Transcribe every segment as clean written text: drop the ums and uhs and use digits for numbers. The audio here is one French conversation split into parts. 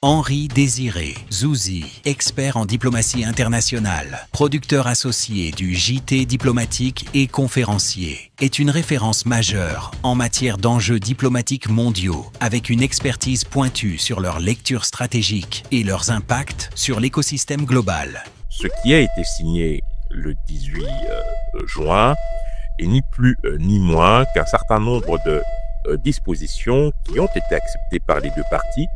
Henri Désiré Zouzi, expert en diplomatie internationale, producteur associé du JT diplomatique et conférencier, est une référence majeure en matière d'enjeux diplomatiques mondiaux, avec une expertise pointue sur leur lecture stratégique et leurs impacts sur l'écosystème global. Ce qui a été signé le 18 juin est ni plus ni moins qu'un certain nombre de dispositions qui ont été acceptées par les deux parties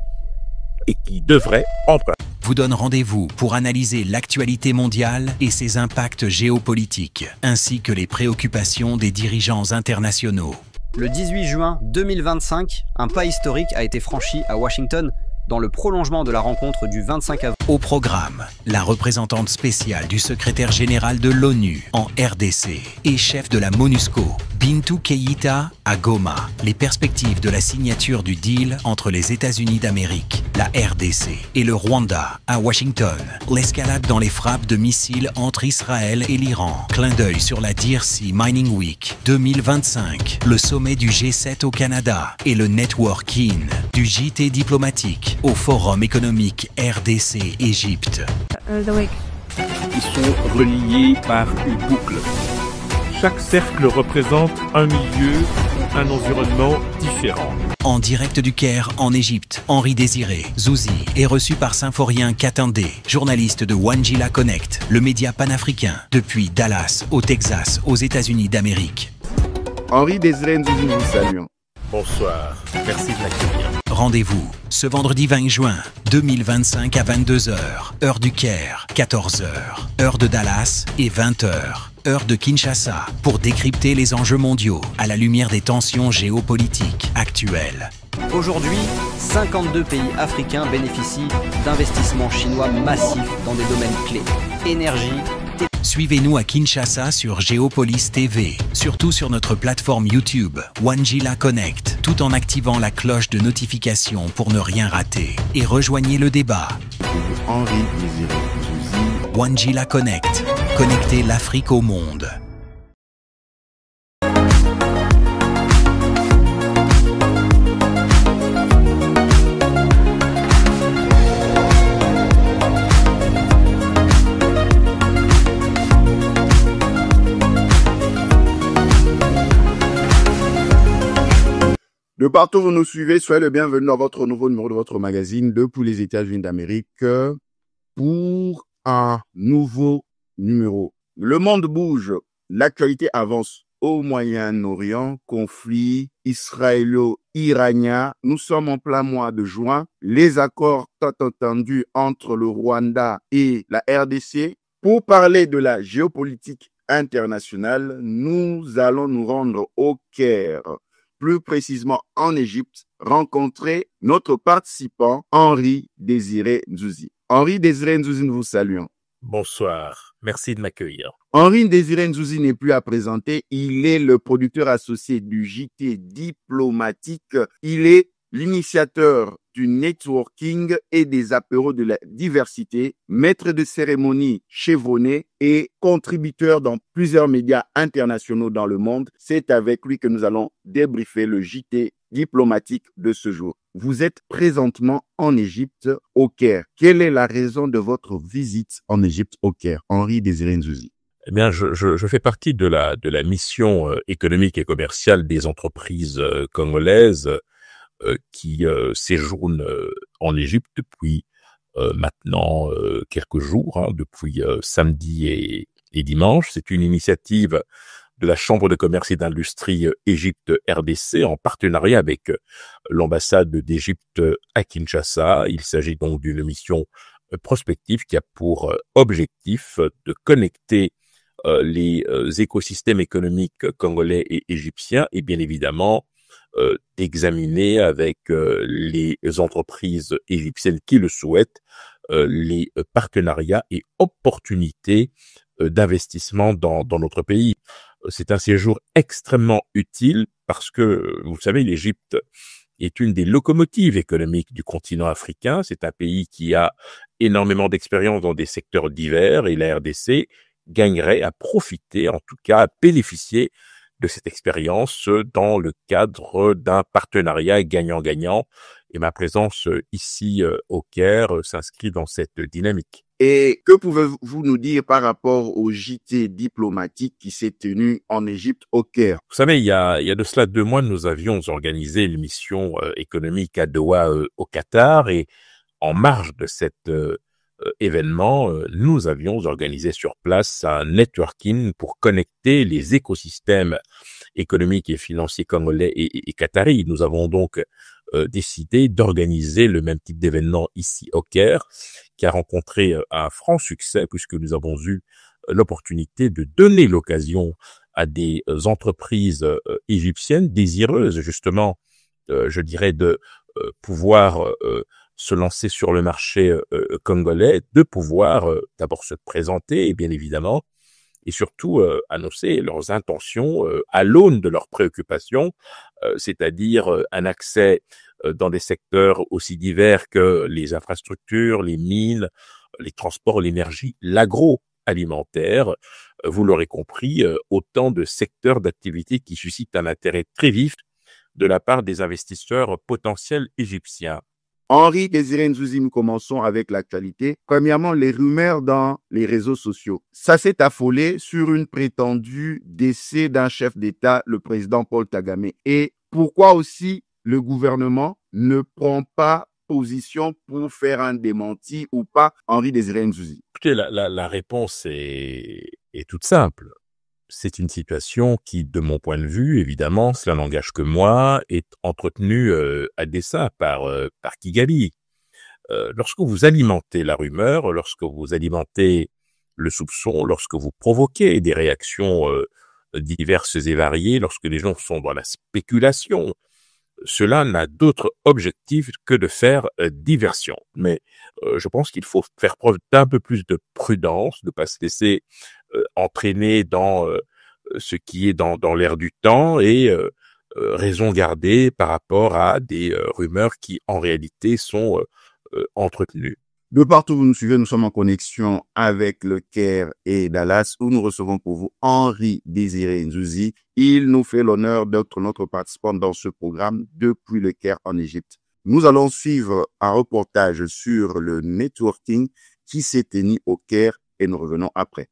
et qui devraient en principe vous donne rendez-vous pour analyser l'actualité mondiale et ses impacts géopolitiques, ainsi que les préoccupations des dirigeants internationaux. Le 18 juin 2025, un pas historique a été franchi à Washington dans le prolongement de la rencontre du 25 avril. Au programme, la représentante spéciale du secrétaire général de l'ONU en RDC et chef de la MONUSCO, Bintou Keïta à Goma. Les perspectives de la signature du deal entre les États-Unis d'Amérique, la RDC et le Rwanda à Washington. L'escalade dans les frappes de missiles entre Israël et l'Iran. Clin d'œil sur la Deer Sea Mining Week 2025. Le sommet du G7 au Canada et le networking du JT diplomatique au Forum économique RDC-Égypte. Ils sont reliés par une boucle. Chaque cercle représente un milieu ou un environnement différent. En direct du Caire, en Égypte, Henri Désiré Zouzi est reçu par Symphorien Katindé, journaliste de Wanjila Connect, le média panafricain, depuis Dallas, au Texas, aux États-Unis d'Amérique. Henri Désiré Zouzi, nous saluons. Bonsoir, merci de m'accueillir. Rendez-vous ce vendredi 20 juin 2025 à 22h, heure du Caire, 14h, heure de Dallas et 20h, heure de Kinshasa, pour décrypter les enjeux mondiaux à la lumière des tensions géopolitiques actuelles. Aujourd'hui, 52 pays africains bénéficient d'investissements chinois massifs dans des domaines clés. Énergie, Suivez-nous à Kinshasa sur Géopolis TV, surtout sur notre plateforme YouTube, Wanjila Connect, tout en activant la cloche de notification pour ne rien rater. Et rejoignez le débat. Henri Désiré Zouzi. Wanjila Connect, connectez l'Afrique au monde. De partout où vous nous suivez, soyez le bienvenu dans votre nouveau numéro de votre magazine depuis les États-Unis d'Amérique pour un nouveau numéro. Le monde bouge, l'actualité avance au Moyen-Orient, conflit israélo-iranien. Nous sommes en plein mois de juin. Les accords tant entendus entre le Rwanda et la RDC. Pour parler de la géopolitique internationale, nous allons nous rendre au Caire, plus précisément en Égypte, rencontrer notre participant Henri Désiré Zouzi. Henri Désiré Zouzi, nous vous saluons. Bonsoir, merci de m'accueillir. Henri Désiré Zouzi n'est plus à présenter, il est le producteur associé du JT diplomatique, il est l'initiateur du networking et des apéros de la diversité, maître de cérémonie chevronné et contributeur dans plusieurs médias internationaux dans le monde. C'est avec lui que nous allons débriefer le JT diplomatique de ce jour. Vous êtes présentement en Égypte, au Caire. Quelle est la raison de votre visite en Égypte, au Caire? Henri Désiré Zouzi. Eh bien, je fais partie de la mission économique et commerciale des entreprises congolaises qui séjournent en Égypte depuis maintenant quelques jours, depuis samedi et dimanche. C'est une initiative de la Chambre de commerce et d'industrie Égypte-RDC en partenariat avec l'ambassade d'Égypte à Kinshasa. Il s'agit donc d'une mission prospective qui a pour objectif de connecter les écosystèmes économiques congolais et égyptiens et bien évidemment d'examiner avec les entreprises égyptiennes qui le souhaitent les partenariats et opportunités d'investissement dans notre pays. C'est un séjour extrêmement utile parce que, vous savez, l'Égypte est une des locomotives économiques du continent africain. C'est un pays qui a énormément d'expérience dans des secteurs divers et la RDC gagnerait à profiter, en tout cas à bénéficier de cette expérience dans le cadre d'un partenariat gagnant-gagnant Et ma présence ici au Caire s'inscrit dans cette dynamique. Et que pouvez-vous nous dire par rapport au JT diplomatique qui s'est tenu en Égypte au Caire? Vous savez, il y a de cela 2 mois, nous avions organisé une mission économique à Doha au Qatar, et en marge de cet événement, nous avions organisé sur place un networking pour connecter les écosystèmes économiques et financiers congolais et qataris. Nous avons donc décidé d'organiser le même type d'événement ici au Caire, qui a rencontré un franc succès puisque nous avons eu l'opportunité de donner l'occasion à des entreprises égyptiennes désireuses justement, je dirais, de pouvoir se lancer sur le marché congolais, de pouvoir d'abord se présenter, et bien évidemment, et surtout annoncer leurs intentions à l'aune de leurs préoccupations, c'est-à-dire un accès dans des secteurs aussi divers que les infrastructures, les mines, les transports, l'énergie, l'agroalimentaire. Vous l'aurez compris, autant de secteurs d'activité qui suscitent un intérêt très vif de la part des investisseurs potentiels égyptiens. Henri Désiré Nzouzi, nous commençons avec l'actualité. Premièrement, les rumeurs dans les réseaux sociaux. Ça s'est affolé sur une prétendue décès d'un chef d'État, le président Paul Kagame. Et pourquoi aussi le gouvernement ne prend pas position pour faire un démenti ou pas, Henri Désiré Nzouzi? Écoutez, la réponse est toute simple. C'est une situation qui, de mon point de vue, évidemment, cela n'engage que moi, est entretenue à dessein par Kigali. Lorsque vous alimentez la rumeur, lorsque vous alimentez le soupçon, lorsque vous provoquez des réactions diverses et variées, lorsque les gens sont dans la spéculation, cela n'a d'autre objectif que de faire diversion. Mais je pense qu'il faut faire preuve d'un peu plus de prudence, de ne pas se laisser entraîner dans ce qui est dans l'air du temps, et raison garder par rapport à des rumeurs qui en réalité sont entretenues. De partout où vous nous suivez, nous sommes en connexion avec le Caire et Dallas, où nous recevons pour vous Henri Désiré Nzouzi. Il nous fait l'honneur d'être notre participant dans ce programme depuis le Caire en Égypte. Nous allons suivre un reportage sur le networking qui s'est tenu au Caire et nous revenons après.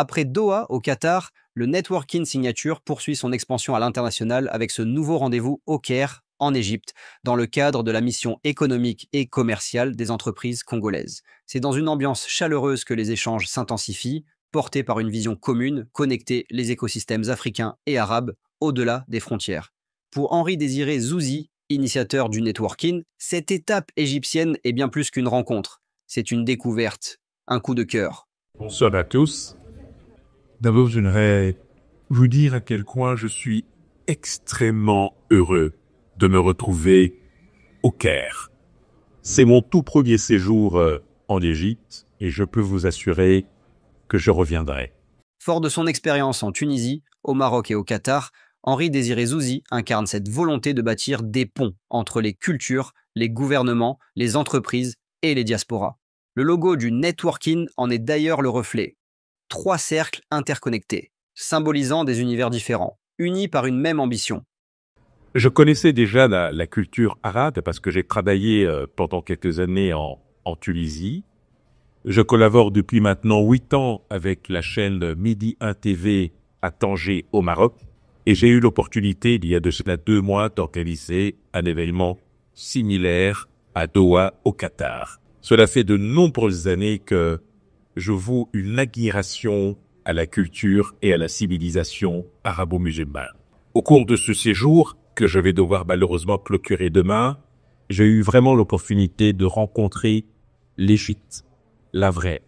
Après Doha, au Qatar, le Networking Signature poursuit son expansion à l'international avec ce nouveau rendez-vous au Caire, en Égypte, dans le cadre de la mission économique et commerciale des entreprises congolaises. C'est dans une ambiance chaleureuse que les échanges s'intensifient, portés par une vision commune, connecter les écosystèmes africains et arabes au-delà des frontières. Pour Henri Désiré Nzouzi, initiateur du networking, cette étape égyptienne est bien plus qu'une rencontre. C'est une découverte, un coup de cœur. Bonsoir à tous. D'abord, j'aimerais vous dire à quel point je suis extrêmement heureux de me retrouver au Caire. C'est mon tout premier séjour en Égypte et je peux vous assurer que je reviendrai. Fort de son expérience en Tunisie, au Maroc et au Qatar, Henri Désiré Nzouzi incarne cette volonté de bâtir des ponts entre les cultures, les gouvernements, les entreprises et les diasporas. Le logo du networking en est d'ailleurs le reflet. 3 cercles interconnectés, symbolisant des univers différents, unis par une même ambition. Je connaissais déjà la culture arabe parce que j'ai travaillé pendant quelques années en Tunisie. Je collabore depuis maintenant 8 ans avec la chaîne Midi 1 TV à Tanger au Maroc. Et j'ai eu l'opportunité, il y a de cela 2 mois, d'organiser un événement similaire à Doha au Qatar. Cela fait de nombreuses années que je voue une admiration à la culture et à la civilisation arabo-musulmane. Au cours de ce séjour, que je vais devoir malheureusement clôturer demain, j'ai eu vraiment l'opportunité de rencontrer l'Égypte, la vraie,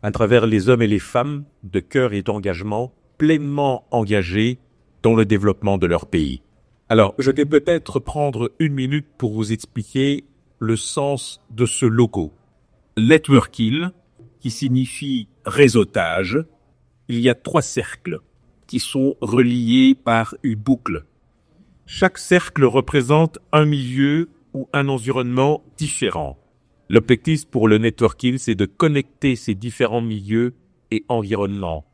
à travers les hommes et les femmes de cœur et d'engagement pleinement engagés dans le développement de leur pays. Alors, je vais peut-être prendre 1 minute pour vous expliquer le sens de ce logo. Networking, qui signifie réseautage. Il y a 3 cercles qui sont reliés par une boucle. Chaque cercle représente un milieu ou un environnement différent. L'objectif pour le networking, c'est de connecter ces différents milieux et environnements.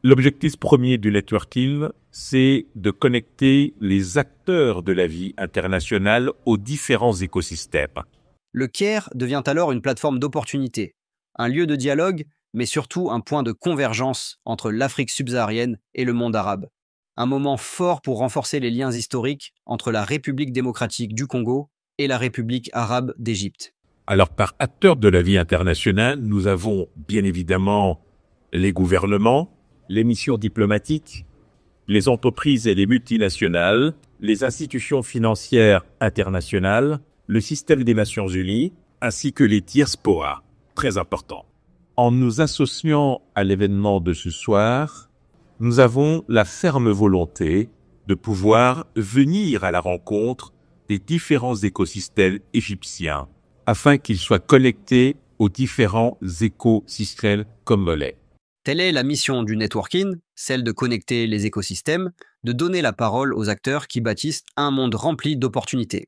L'objectif premier du networking, c'est de connecter les acteurs de la vie internationale aux différents écosystèmes. Le CAIR devient alors une plateforme d'opportunités, un lieu de dialogue, mais surtout un point de convergence entre l'Afrique subsaharienne et le monde arabe. Un moment fort pour renforcer les liens historiques entre la République démocratique du Congo et la République arabe d'Égypte. Alors, par acteurs de la vie internationale, nous avons bien évidemment les gouvernements, les missions diplomatiques, les entreprises et les multinationales, les institutions financières internationales, le système des Nations Unies, ainsi que les diasporas, très importants. En nous associant à l'événement de ce soir, nous avons la ferme volonté de pouvoir venir à la rencontre des différents écosystèmes égyptiens, afin qu'ils soient connectés aux différents écosystèmes congolais. Telle est la mission du networking, celle de connecter les écosystèmes, de donner la parole aux acteurs qui bâtissent un monde rempli d'opportunités.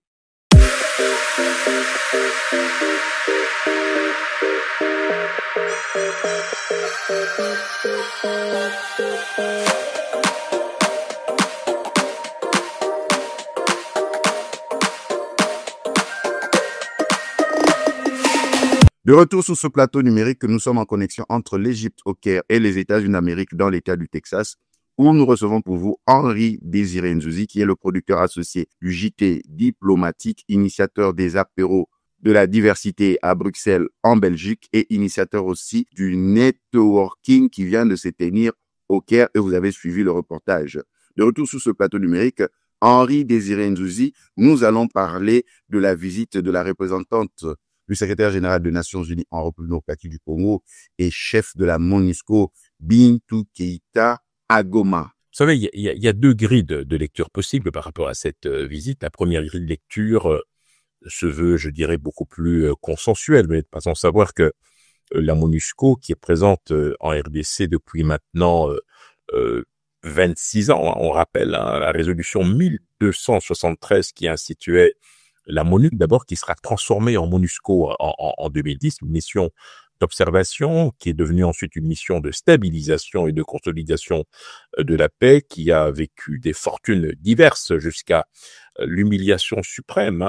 De retour sur ce plateau numérique, nous sommes en connexion entre l'Égypte au Caire et les États-Unis d'Amérique dans l'État du Texas, où nous recevons pour vous Henri Désiré Nzouzi, qui est le producteur associé du JT diplomatique, initiateur des apéros de la diversité à Bruxelles en Belgique et initiateur aussi du networking qui vient de se tenir au Caire, et vous avez suivi le reportage. De retour sur ce plateau numérique, Henri Désiré Nzouzi, nous allons parler de la visite de la représentante du secrétaire général des Nations Unies en République démocratique du Congo et chef de la MONUSCO, Bintou Keïta, à Goma. Vous savez, il y a deux grilles de lecture possibles par rapport à cette visite. La première grille de lecture se veut, je dirais, beaucoup plus consensuelle, mais pas sans savoir que la MONUSCO, qui est présente en RDC depuis maintenant 26 ans, on rappelle la résolution 1273 qui instituait la MONUC, d'abord, qui sera transformée en MONUSCO en 2010, une mission d'observation qui est devenue ensuite une mission de stabilisation et de consolidation de la paix, qui a vécu des fortunes diverses jusqu'à l'humiliation suprême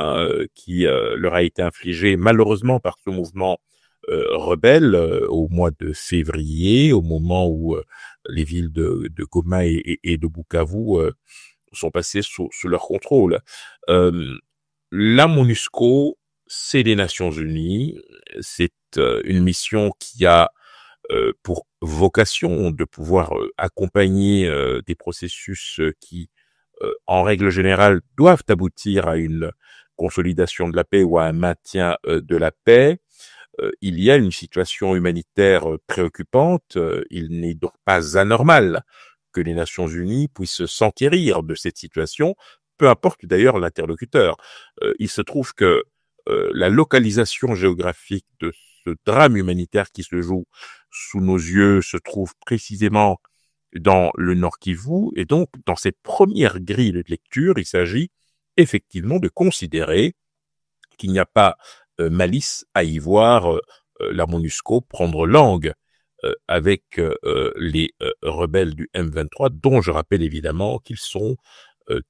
qui leur a été infligée malheureusement par ce mouvement rebelle au mois de février, au moment où les villes de Goma et de Bukavu sont passées sous leur contrôle. La MONUSCO, c'est les Nations Unies, c'est une mission qui a pour vocation de pouvoir accompagner des processus qui, en règle générale, doivent aboutir à une consolidation de la paix ou à un maintien de la paix. Il y a une situation humanitaire préoccupante, il n'est donc pas anormal que les Nations Unies puissent s'enquérir de cette situation, peu importe d'ailleurs l'interlocuteur. Il se trouve que la localisation géographique de ce drame humanitaire qui se joue sous nos yeux se trouve précisément dans le Nord Kivu, et donc dans cette première grille de lecture, il s'agit effectivement de considérer qu'il n'y a pas malice à y voir la MONUSCO prendre langue avec les rebelles du M23, dont je rappelle évidemment qu'ils sont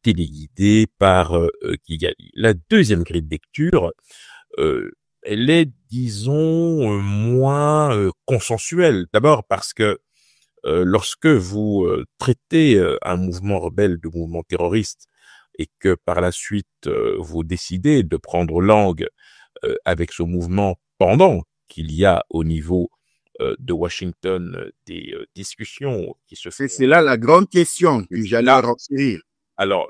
téléguidés par Kigali. La deuxième grille de lecture, elle est, disons, moins consensuelle. D'abord parce que lorsque vous traitez un mouvement rebelle de mouvement terroriste et que par la suite vous décidez de prendre langue avec ce mouvement pendant qu'il y a au niveau de Washington des discussions qui se font. C'est là la grande question que j'allais renseigner. Alors,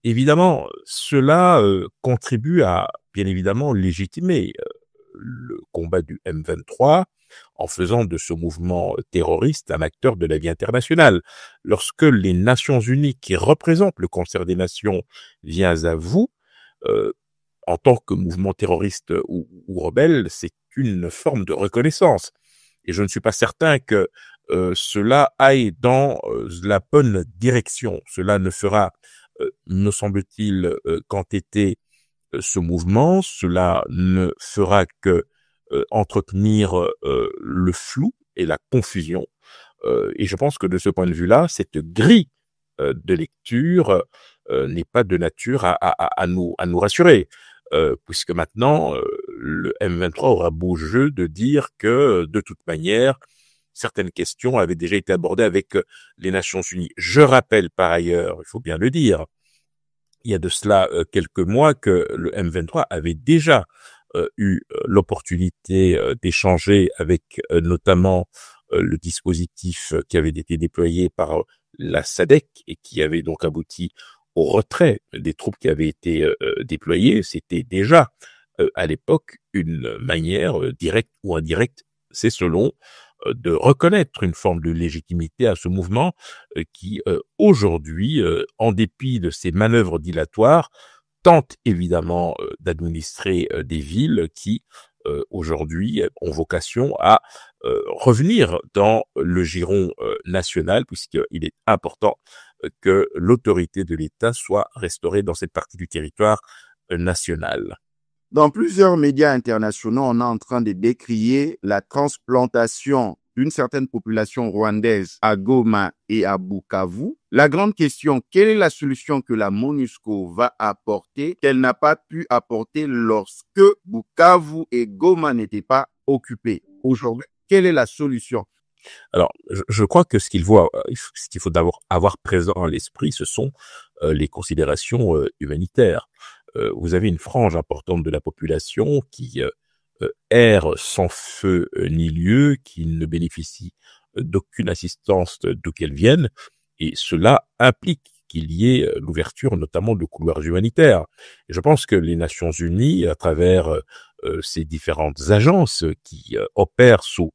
évidemment, cela contribue à, bien évidemment, légitimer le combat du M23 en faisant de ce mouvement terroriste un acteur de la vie internationale. Lorsque les Nations Unies, qui représentent le concert des nations, viennent à vous, en tant que mouvement terroriste ou rebelle, c'est une forme de reconnaissance. Et je ne suis pas certain que cela aille dans la bonne direction. Cela ne fera me semble-t-il, qu'entêter ce mouvement, cela ne fera que entretenir le flou et la confusion. Et je pense que de ce point de vue-là, cette grille de lecture n'est pas de nature à nous rassurer, puisque maintenant, le M23 aura beau jeu de dire que, de toute manière, certaines questions avaient déjà été abordées avec les Nations Unies. Je rappelle par ailleurs, il faut bien le dire, il y a de cela quelques mois que le M23 avait déjà eu l'opportunité d'échanger avec notamment le dispositif qui avait été déployé par la SADC et qui avait donc abouti au retrait des troupes qui avaient été déployées. C'était déjà à l'époque une manière directe ou indirecte, c'est selon, de reconnaître une forme de légitimité à ce mouvement qui, aujourd'hui, en dépit de ces manœuvres dilatoires, tente évidemment d'administrer des villes qui, aujourd'hui, ont vocation à revenir dans le giron national, puisqu'il est important que l'autorité de l'État soit restaurée dans cette partie du territoire national. Dans plusieurs médias internationaux, on est en train de décrier la transplantation d'une certaine population rwandaise à Goma et à Bukavu. La grande question, quelle est la solution que la MONUSCO va apporter qu'elle n'a pas pu apporter lorsque Bukavu et Goma n'étaient pas occupés? Aujourd'hui, quelle est la solution? Alors, je crois que ce qu'il faut d'abord avoir présent à l'esprit, ce sont les considérations humanitaires. Vous avez une frange importante de la population qui erre sans feu ni lieu, qui ne bénéficie d'aucune assistance d'où qu'elle vienne, et cela implique qu'il y ait l'ouverture notamment de couloirs humanitaires. Et je pense que les Nations Unies, à travers ces différentes agences qui opèrent sous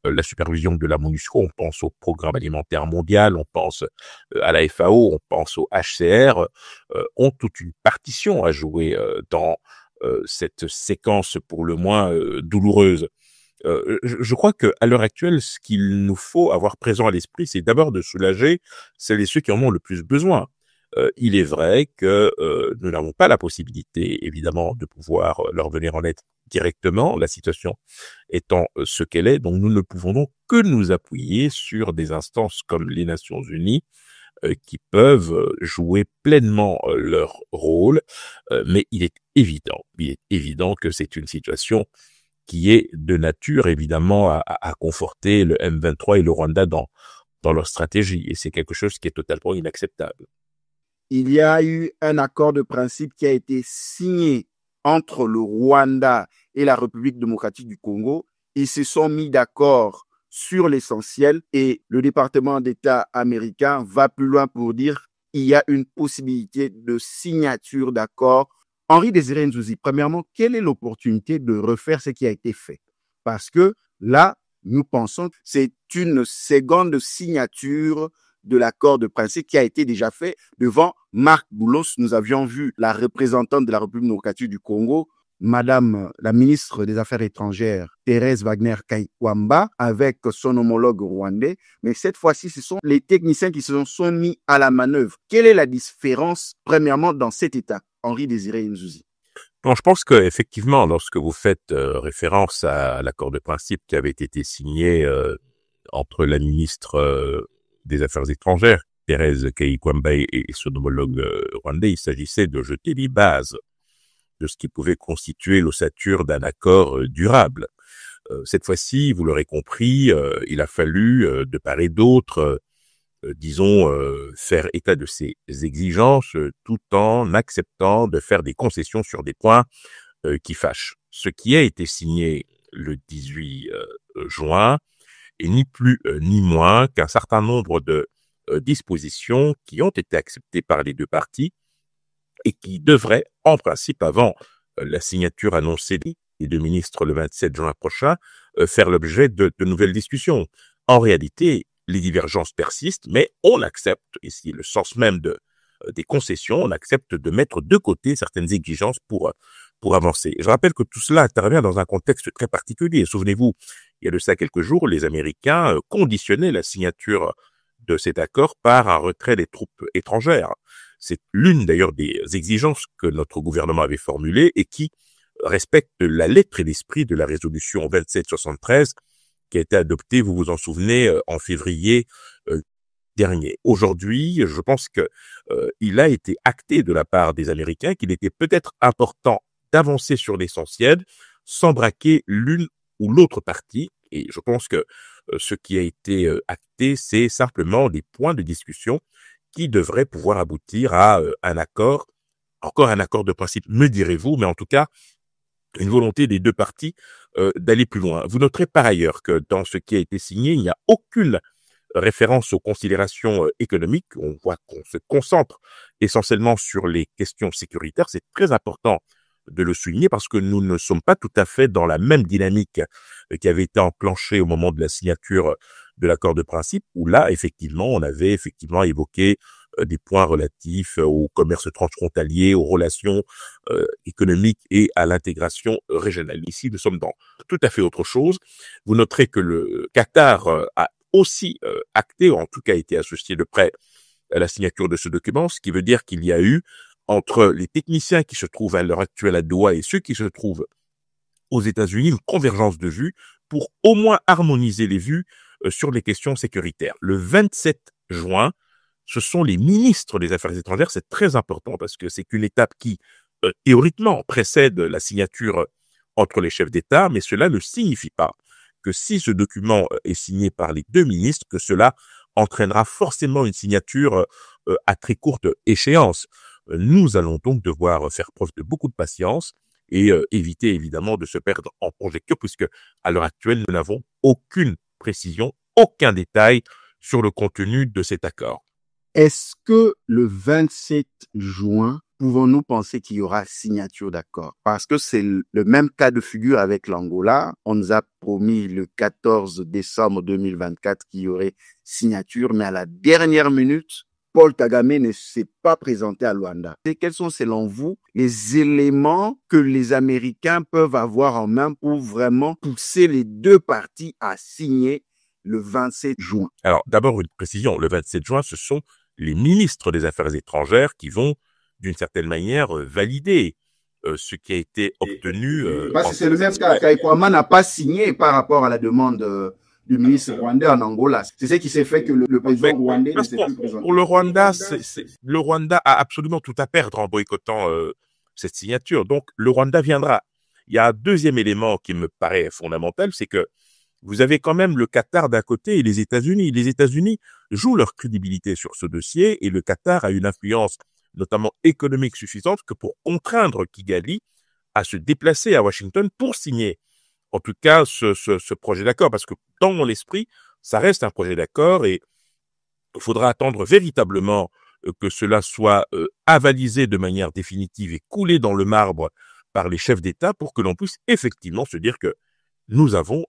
la supervision de la MONUSCO, on pense au Programme alimentaire mondial, on pense à la FAO, on pense au HCR, ont toute une partition à jouer dans cette séquence pour le moins douloureuse. Je crois que à l'heure actuelle, ce qu'il nous faut avoir présent à l'esprit, c'est d'abord de soulager celles et ceux qui en ont le plus besoin. Il est vrai que nous n'avons pas la possibilité, évidemment, de pouvoir leur venir en aide directement, la situation étant ce qu'elle est, donc nous ne pouvons donc que nous appuyer sur des instances comme les Nations Unies qui peuvent jouer pleinement leur rôle, mais il est évident que c'est une situation qui est de nature évidemment à conforter le M23 et le Rwanda dans leur stratégie, et c'est quelque chose qui est totalement inacceptable. Il y a eu un accord de principe qui a été signé entre le Rwanda et la République démocratique du Congo. Ils se sont mis d'accord sur l'essentiel et le département d'État américain va plus loin pour dire qu'il y a une possibilité de signature d'accord. Henri Désiré Nzouzi, premièrement, quelle est l'opportunité de refaire ce qui a été fait? Parce que là, nous pensons que c'est une seconde signature de l'accord de principe qui a été déjà fait devant Marc Boulos. Nous avions vu la représentante de la République démocratique du Congo, Madame la ministre des Affaires étrangères, Thérèse Wagner-Kaikwamba, avec son homologue rwandais. Mais cette fois-ci, ce sont les techniciens qui se sont mis à la manœuvre. Quelle est la différence, premièrement, dans cet état? Henri Désiré Nzouzi. Bon, je pense qu'effectivement, lorsque vous faites référence à l'accord de principe qui avait été signé entre la ministre des Affaires étrangères, Thérèse Kaikwamba, et son homologue rwandais, il s'agissait de jeter les bases de ce qui pouvait constituer l'ossature d'un accord durable. Cette fois-ci, vous l'aurez compris, il a fallu, de part et d'autre, disons, faire état de ces exigences tout en acceptant de faire des concessions sur des points qui fâchent. Ce qui a été signé le 18 juin est ni plus ni moins qu'un certain nombre de dispositions qui ont été acceptées par les deux parties et qui devraient, en principe, avant la signature annoncée des deux ministres le 27 juin prochain, faire l'objet de nouvelles discussions. En réalité, les divergences persistent, mais on accepte, et c'est le sens même des concessions, on accepte de mettre de côté certaines exigences pour avancer. Je rappelle que tout cela intervient dans un contexte très particulier. Souvenez-vous, il y a de ça quelques jours, les Américains conditionnaient la signature de cet accord par un retrait des troupes étrangères. C'est l'une d'ailleurs des exigences que notre gouvernement avait formulées et qui respecte la lettre et l'esprit de la résolution 2773 qui a été adoptée, vous vous en souvenez, en février dernier. Aujourd'hui, je pense que il a été acté de la part des Américains qu'il était peut-être important d'avancer sur l'essentiel sans braquer l'une ou l'autre partie. Et je pense que ce qui a été acté, c'est simplement des points de discussion qui devraient pouvoir aboutir à un accord, encore un accord de principe, me direz-vous, mais en tout cas, une volonté des deux parties d'aller plus loin. Vous noterez par ailleurs que dans ce qui a été signé, il n'y a aucune référence aux considérations économiques. On voit qu'on se concentre essentiellement sur les questions sécuritaires. C'est très important de le souligner parce que nous ne sommes pas tout à fait dans la même dynamique qui avait été enclenchée au moment de la signature de l'accord de principe, où là, effectivement, on avait effectivement évoqué des points relatifs au commerce transfrontalier, aux relations économiques et à l'intégration régionale. Ici, nous sommes dans tout à fait autre chose. Vous noterez que le Qatar a aussi acté, ou en tout cas été associé de près à la signature de ce document, ce qui veut dire qu'il y a eu entre les techniciens qui se trouvent à l'heure actuelle à Doha et ceux qui se trouvent aux États-Unis, une convergence de vues pour au moins harmoniser les vues sur les questions sécuritaires. Le 27 juin, ce sont les ministres des Affaires étrangères. C'est très important parce que c'est une étape qui, théoriquement, précède la signature entre les chefs d'État, mais cela ne signifie pas que si ce document est signé par les deux ministres, que cela entraînera forcément une signature à très courte échéance. Nous allons donc devoir faire preuve de beaucoup de patience et éviter évidemment de se perdre en conjecture puisque à l'heure actuelle, nous n'avons aucune précision, aucun détail sur le contenu de cet accord. Est-ce que le 27 juin, pouvons-nous penser qu'il y aura signature d'accord? Parce que c'est le même cas de figure avec l'Angola. On nous a promis le 14 décembre 2024 qu'il y aurait signature, mais à la dernière minute, Paul Kagame ne s'est pas présenté à Luanda. Et quels sont, selon vous, les éléments que les Américains peuvent avoir en main pour vraiment pousser les deux parties à signer le 27 juin? Alors, d'abord, une précision. Le 27 juin, ce sont les ministres des Affaires étrangères qui vont, d'une certaine manière, valider ce qui a été obtenu. Parce que c'est le même cas. Kaikouama n'a pas signé par rapport à la demande du ministre rwandais en Angola. C'est ce qui s'est fait que le président rwandais ne s'est plus présenté. Pour le Rwanda, le Rwanda a absolument tout à perdre en boycottant cette signature. Donc, le Rwanda viendra. Il y a un deuxième élément qui me paraît fondamental, c'est que vous avez quand même le Qatar d'un côté et les États-Unis. Les États-Unis jouent leur crédibilité sur ce dossier et le Qatar a une influence notamment économique suffisante que pour contraindre Kigali à se déplacer à Washington pour signer en tout cas ce projet d'accord. Parce que dans mon esprit, ça reste un projet d'accord et il faudra attendre véritablement que cela soit avalisé de manière définitive et coulé dans le marbre par les chefs d'État pour que l'on puisse effectivement se dire que nous avons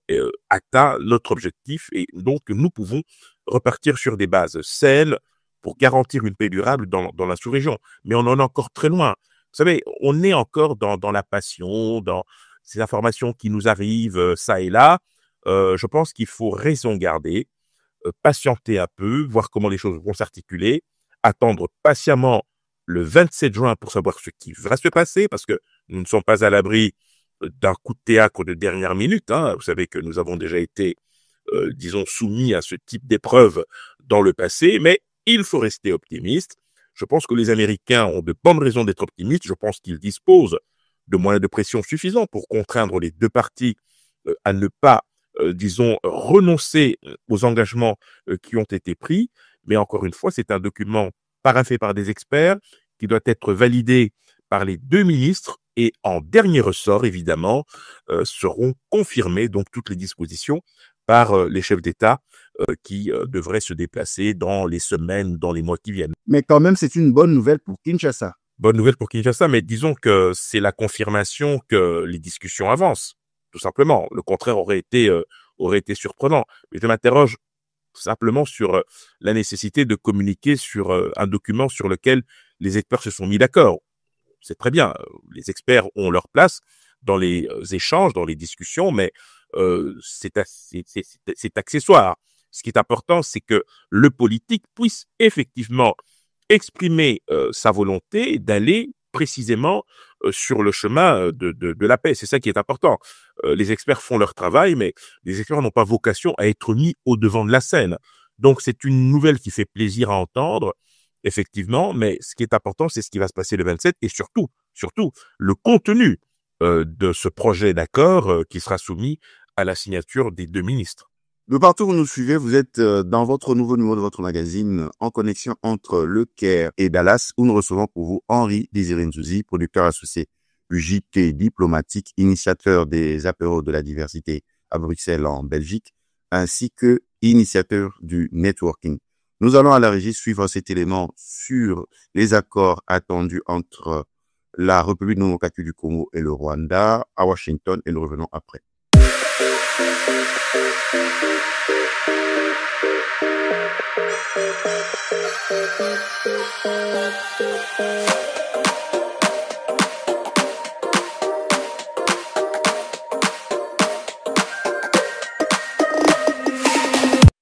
atteint notre objectif et donc nous pouvons repartir sur des bases saines pour garantir une paix durable dans la sous-région. Mais on en est encore très loin. Vous savez, on est encore dans la passion, dans ces informations qui nous arrivent ça et là. Je pense qu'il faut raison garder, patienter un peu, voir comment les choses vont s'articuler, attendre patiemment le 27 juin pour savoir ce qui va se passer, parce que nous ne sommes pas à l'abri d'un coup de théâtre de dernière minute. Vous savez que nous avons déjà été, disons, soumis à ce type d'épreuve dans le passé, mais il faut rester optimiste. Je pense que les Américains ont de bonnes raisons d'être optimistes. Je pense qu'ils disposent de moyens de pression suffisants pour contraindre les deux parties à ne pas, disons, renoncer aux engagements qui ont été pris. Mais encore une fois, c'est un document paraphé par des experts qui doit être validé par les deux ministres et en dernier ressort, évidemment, seront confirmées donc toutes les dispositions par les chefs d'État qui devraient se déplacer dans les semaines, dans les mois qui viennent. Mais quand même, c'est une bonne nouvelle pour Kinshasa. Bonne nouvelle pour Kinshasa, mais disons que c'est la confirmation que les discussions avancent, tout simplement. Le contraire aurait été surprenant. Mais je m'interroge simplement sur la nécessité de communiquer sur un document sur lequel les experts se sont mis d'accord. C'est très bien, les experts ont leur place dans les échanges, dans les discussions, mais c'est accessoire. Ce qui est important, c'est que le politique puisse effectivement exprimer sa volonté d'aller précisément sur le chemin de la paix. C'est ça qui est important. Les experts font leur travail, mais les experts n'ont pas vocation à être mis au devant de la scène. Donc, c'est une nouvelle qui fait plaisir à entendre, effectivement, mais ce qui est important, c'est ce qui va se passer le 27 et surtout, le contenu de ce projet d'accord qui sera soumis à la signature des deux ministres. De partout où vous nous suivez, vous êtes dans votre nouveau numéro de votre magazine en connexion entre le Caire et Dallas, où nous recevons pour vous Henri Désiré Nzouzi, producteur associé du JT diplomatique, initiateur des apéros de la diversité à Bruxelles en Belgique, ainsi que initiateur du networking. Nous allons à la régie suivre cet élément sur les accords attendus entre la République démocratique du Congo et le Rwanda à Washington et nous revenons après.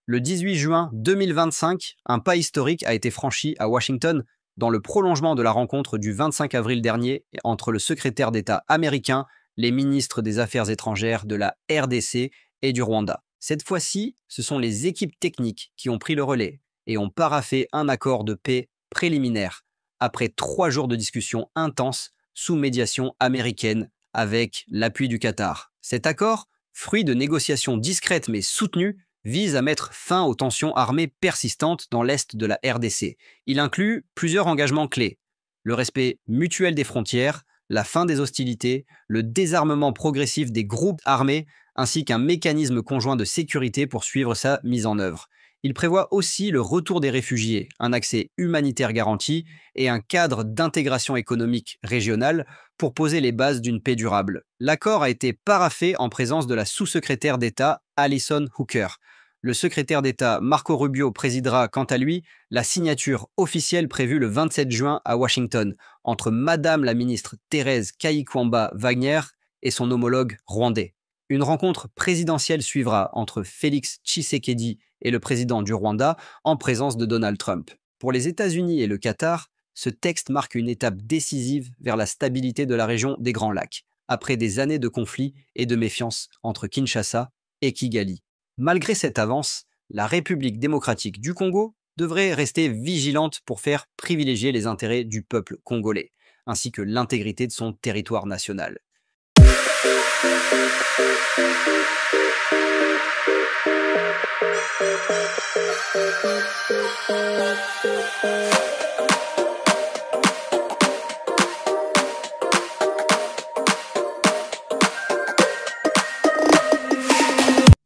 Le 18 juin 2025, un pas historique a été franchi à Washington dans le prolongement de la rencontre du 25 avril dernier entre le secrétaire d'État américain, les ministres des Affaires étrangères de la RDC et du Rwanda. Cette fois-ci, ce sont les équipes techniques qui ont pris le relais et ont paraphé un accord de paix préliminaire après 3 jours de discussions intenses sous médiation américaine avec l'appui du Qatar. Cet accord, fruit de négociations discrètes mais soutenues, vise à mettre fin aux tensions armées persistantes dans l'est de la RDC. Il inclut plusieurs engagements clés: le respect mutuel des frontières, la fin des hostilités, le désarmement progressif des groupes armés, ainsi qu'un mécanisme conjoint de sécurité pour suivre sa mise en œuvre. Il prévoit aussi le retour des réfugiés, un accès humanitaire garanti et un cadre d'intégration économique régionale pour poser les bases d'une paix durable. L'accord a été paraphé en présence de la sous-secrétaire d'État Alison Hooker. Le secrétaire d'État Marco Rubio présidera quant à lui la signature officielle prévue le 27 juin à Washington entre Madame la ministre Thérèse Kayikwamba Wagner et son homologue rwandais. Une rencontre présidentielle suivra entre Félix Tshisekedi et le président du Rwanda en présence de Donald Trump. Pour les États-Unis et le Qatar, ce texte marque une étape décisive vers la stabilité de la région des Grands Lacs, après des années de conflits et de méfiance entre Kinshasa et Kigali. Malgré cette avance, la République démocratique du Congo devrait rester vigilante pour faire privilégier les intérêts du peuple congolais, ainsi que l'intégrité de son territoire national.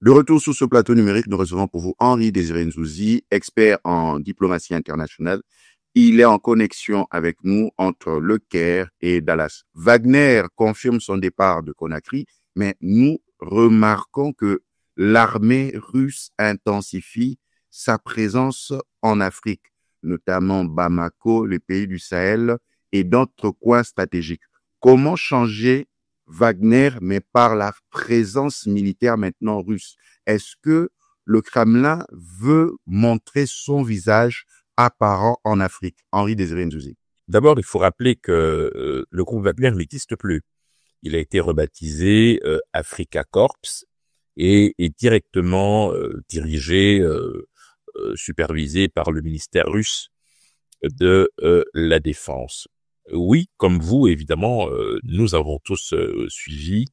De retour sur ce plateau numérique, nous recevons pour vous Henri Désiré Nzouzi, expert en diplomatie internationale. Il est en connexion avec nous entre le Caire et Dallas. Wagner confirme son départ de Conakry, mais nous remarquons que l'armée russe intensifie sa présence en Afrique, notamment Bamako, les pays du Sahel et d'autres coins stratégiques. Comment changer Wagner, mais par la présence militaire maintenant russe? Est-ce que le Kremlin veut montrer son visage apparent en Afrique? Henri Désiré Nzouzi. D'abord, il faut rappeler que le groupe Wagner n'existe plus. Il a été rebaptisé Africa Corps et est directement dirigé, supervisé par le ministère russe de la Défense. Oui, comme vous, évidemment, nous avons tous suivi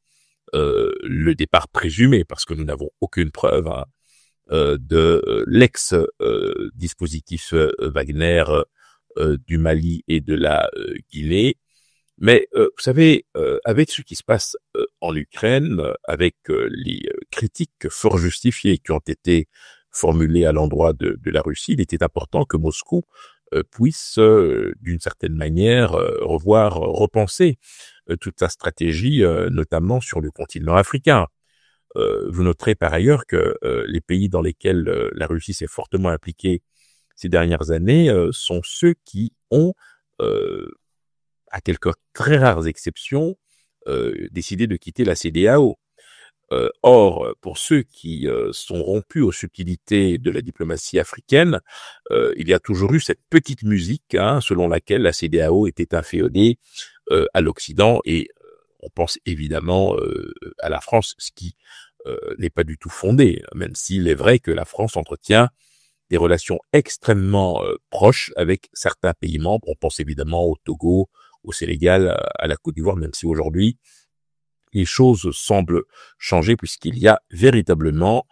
le départ présumé, parce que nous n'avons aucune preuve de l'ex-dispositif Wagner du Mali et de la Guinée. Mais vous savez, avec ce qui se passe en Ukraine, avec les critiques fort justifiées qui ont été formulées à l'endroit de la Russie, il était important que Moscou puisse, d'une certaine manière, repenser toute sa stratégie, notamment sur le continent africain. Vous noterez par ailleurs que les pays dans lesquels la Russie s'est fortement impliquée ces dernières années sont ceux qui ont, à quelques très rares exceptions, décidé de quitter la CEDEAO. Or, pour ceux qui sont rompus aux subtilités de la diplomatie africaine, il y a toujours eu cette petite musique, selon laquelle la CEDEAO était inféodée à l'Occident, et on pense évidemment à la France, ce qui n'est pas du tout fondé, même s'il est vrai que la France entretient des relations extrêmement proches avec certains pays membres. On pense évidemment au Togo, au Sénégal, à la Côte d'Ivoire, même si aujourd'hui les choses semblent changer, puisqu'il y a véritablement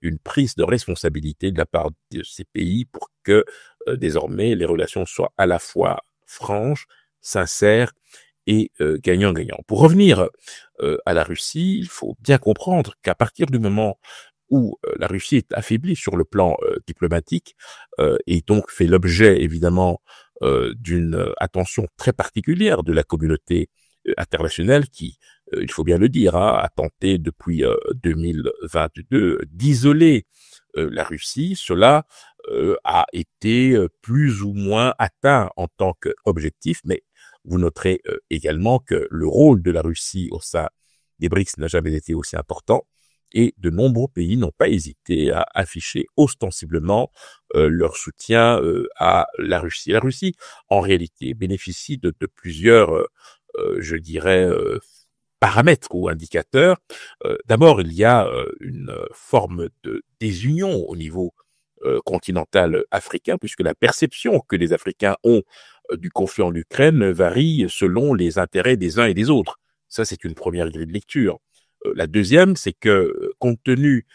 une prise de responsabilité de la part de ces pays pour que désormais les relations soient à la fois franches, sincères et gagnant-gagnant. Pour revenir à la Russie, il faut bien comprendre qu'à partir du moment où la Russie est affaiblie sur le plan diplomatique et donc fait l'objet évidemment d'une attention très particulière de la communauté internationale qui, il faut bien le dire, a tenté depuis 2022 d'isoler la Russie. Cela a été plus ou moins atteint en tant qu'objectif, mais vous noterez également que le rôle de la Russie au sein des BRICS n'a jamais été aussi important, et de nombreux pays n'ont pas hésité à afficher ostensiblement leur soutien à la Russie. La Russie, en réalité, bénéficie de plusieurs, je dirais, paramètres ou indicateurs. D'abord, il y a une forme de désunion au niveau continental africain, puisque la perception que les Africains ont du conflit en Ukraine varie selon les intérêts des uns et des autres. Ça, c'est une première grille de lecture. La deuxième, c'est que compte tenu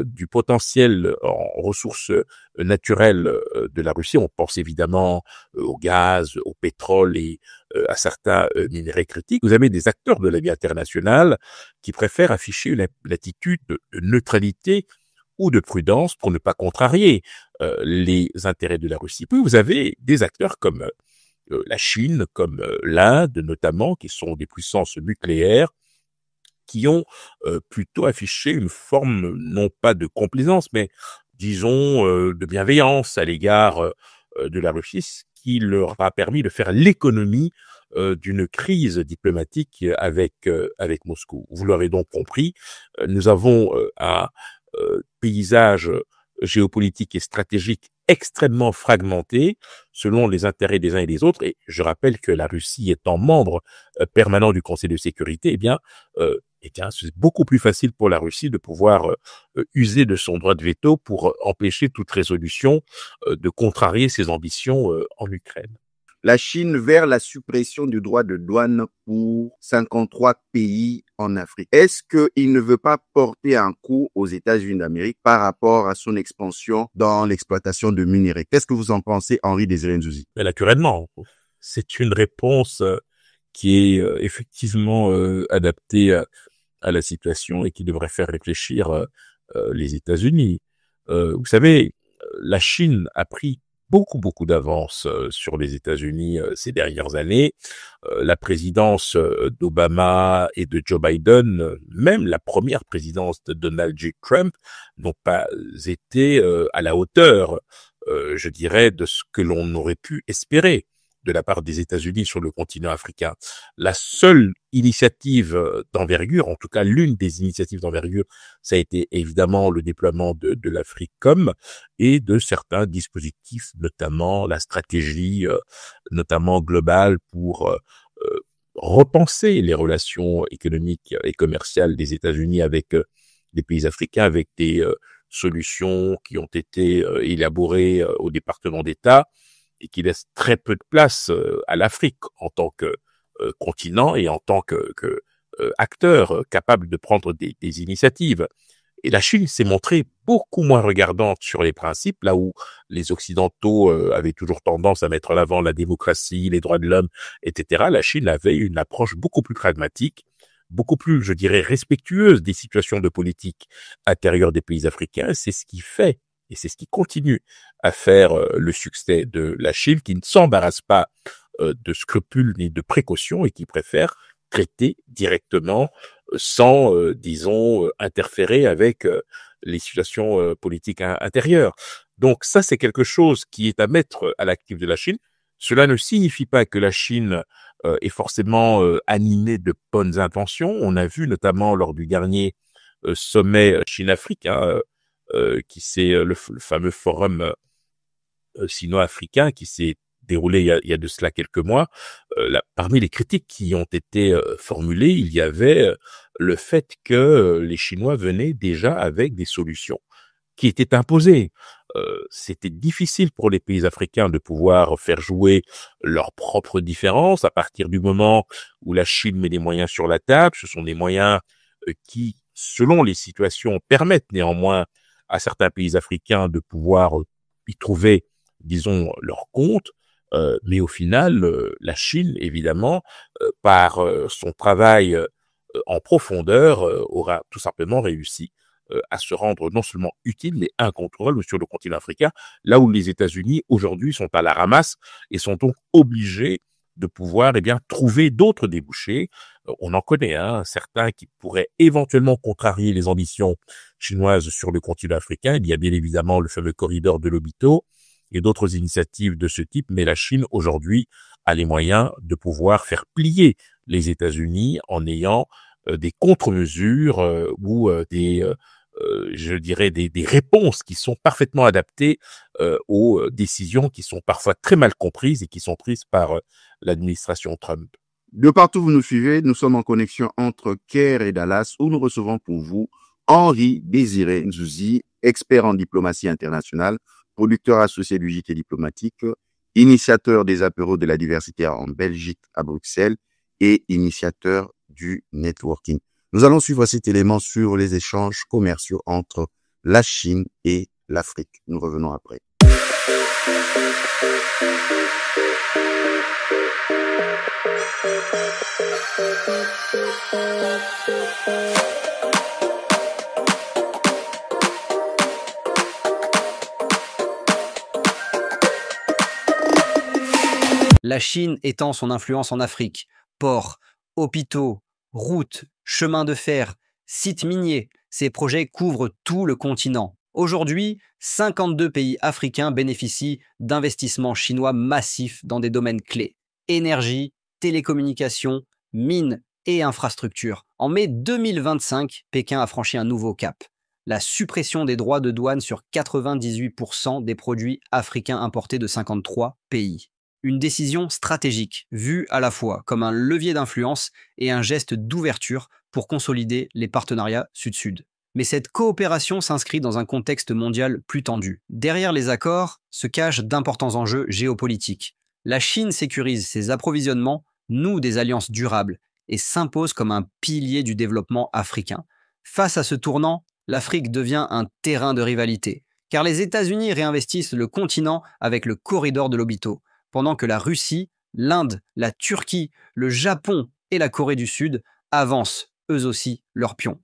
du potentiel en ressources naturelles de la Russie, on pense évidemment au gaz, au pétrole et à certains minéraux critiques, vous avez des acteurs de la vie internationale qui préfèrent afficher une attitude de neutralité ou de prudence pour ne pas contrarier les intérêts de la Russie. Puis vous avez des acteurs comme la Chine, comme l'Inde notamment, qui sont des puissances nucléaires, qui ont plutôt affiché une forme, non pas de complaisance, mais disons de bienveillance à l'égard de la Russie, ce qui leur a permis de faire l'économie d'une crise diplomatique avec Moscou. Vous l'aurez donc compris, nous avons un paysage géopolitique et stratégique extrêmement fragmenté selon les intérêts des uns et des autres. Et je rappelle que la Russie étant membre permanent du Conseil de sécurité, eh bien, c'est beaucoup plus facile pour la Russie de pouvoir user de son droit de veto pour empêcher toute résolution de contrarier ses ambitions en Ukraine. La Chine vers la suppression du droit de douane pour 53 pays en Afrique. Est-ce qu'il ne veut pas porter un coup aux États-Unis d'Amérique par rapport à son expansion dans l'exploitation de minerais? Qu'est-ce que vous en pensez, Henri Désiré Nzouzi? Mais naturellement, c'est une réponse qui est effectivement adaptée à la situation et qui devrait faire réfléchir les États-Unis. Vous savez, la Chine a pris beaucoup d'avance sur les États-Unis ces dernières années. La présidence d'Obama et de Joe Biden, même la première présidence de Donald J. Trump, n'ont pas été à la hauteur, je dirais, de ce que l'on aurait pu espérer de la part des États-Unis sur le continent africain. La seule initiative d'envergure, en tout cas l'une des initiatives d'envergure, ça a été évidemment le déploiement de l'Africom et de certains dispositifs, notamment la stratégie notamment globale pour repenser les relations économiques et commerciales des États-Unis avec les pays africains, avec des solutions qui ont été élaborées au département d'État et qui laisse très peu de place à l'Afrique en tant que continent et en tant que acteur capable de prendre des initiatives. Et la Chine s'est montrée beaucoup moins regardante sur les principes, là où les Occidentaux avaient toujours tendance à mettre en avant la démocratie, les droits de l'homme, etc. La Chine avait une approche beaucoup plus pragmatique, beaucoup plus, je dirais, respectueuse des situations de politique intérieure des pays africains. C'est ce qui fait et c'est ce qui continue à faire le succès de la Chine, qui ne s'embarrasse pas de scrupules ni de précautions et qui préfère traiter directement sans, disons, interférer avec les situations politiques intérieures. Donc ça, c'est quelque chose qui est à mettre à l'actif de la Chine. Cela ne signifie pas que la Chine est forcément animée de bonnes intentions. On a vu notamment lors du dernier sommet Chine-Afrique, qui c'est le fameux forum sino-africain qui s'est déroulé il y a de cela quelques mois. Parmi les critiques qui ont été formulées, il y avait le fait que les Chinois venaient déjà avec des solutions qui étaient imposées. C'était difficile pour les pays africains de pouvoir faire jouer leurs propres différences à partir du moment où la Chine met des moyens sur la table. Ce sont des moyens qui, selon les situations, permettent néanmoins à certains pays africains de pouvoir y trouver, disons, leur compte. Mais au final, la Chine, évidemment, par son travail en profondeur, aura tout simplement réussi à se rendre non seulement utile, mais incontournable sur le continent africain, là où les États-Unis, aujourd'hui, sont à la ramasse et sont donc obligés de pouvoir trouver d'autres débouchés. On en connaît, certains qui pourraient éventuellement contrarier les ambitions chinoises sur le continent africain. Il y a bien évidemment le fameux corridor de Lobito et d'autres initiatives de ce type, mais la Chine, aujourd'hui, a les moyens de pouvoir faire plier les États-Unis en ayant des contre-mesures ou je dirais des réponses qui sont parfaitement adaptées aux décisions qui sont parfois très mal comprises et qui sont prises par l'administration Trump. De partout où vous nous suivez, nous sommes en connexion entre Caire et Dallas où nous recevons pour vous Henri Désiré Nzouzi, expert en diplomatie internationale, producteur associé du JT diplomatique, initiateur des apéros de la diversité en Belgique à Bruxelles et initiateur du networking. Nous allons suivre cet élément sur les échanges commerciaux entre la Chine et l'Afrique. Nous revenons après. La Chine étend son influence en Afrique. Ports, hôpitaux, routes, chemins de fer, sites miniers, ces projets couvrent tout le continent. Aujourd'hui, 52 pays africains bénéficient d'investissements chinois massifs dans des domaines clés. Énergie, télécommunications, mines et infrastructures. En mai 2025, Pékin a franchi un nouveau cap. La suppression des droits de douane sur 98% des produits africains importés de 53 pays. Une décision stratégique, vue à la fois comme un levier d'influence et un geste d'ouverture pour consolider les partenariats sud-sud. Mais cette coopération s'inscrit dans un contexte mondial plus tendu. Derrière les accords se cachent d'importants enjeux géopolitiques. La Chine sécurise ses approvisionnements, noue des alliances durables et s'impose comme un pilier du développement africain. Face à ce tournant, l'Afrique devient un terrain de rivalité, car les États-Unis réinvestissent le continent avec le corridor de Lobito, pendant que la Russie, l'Inde, la Turquie, le Japon et la Corée du Sud avancent eux aussi leurs pions.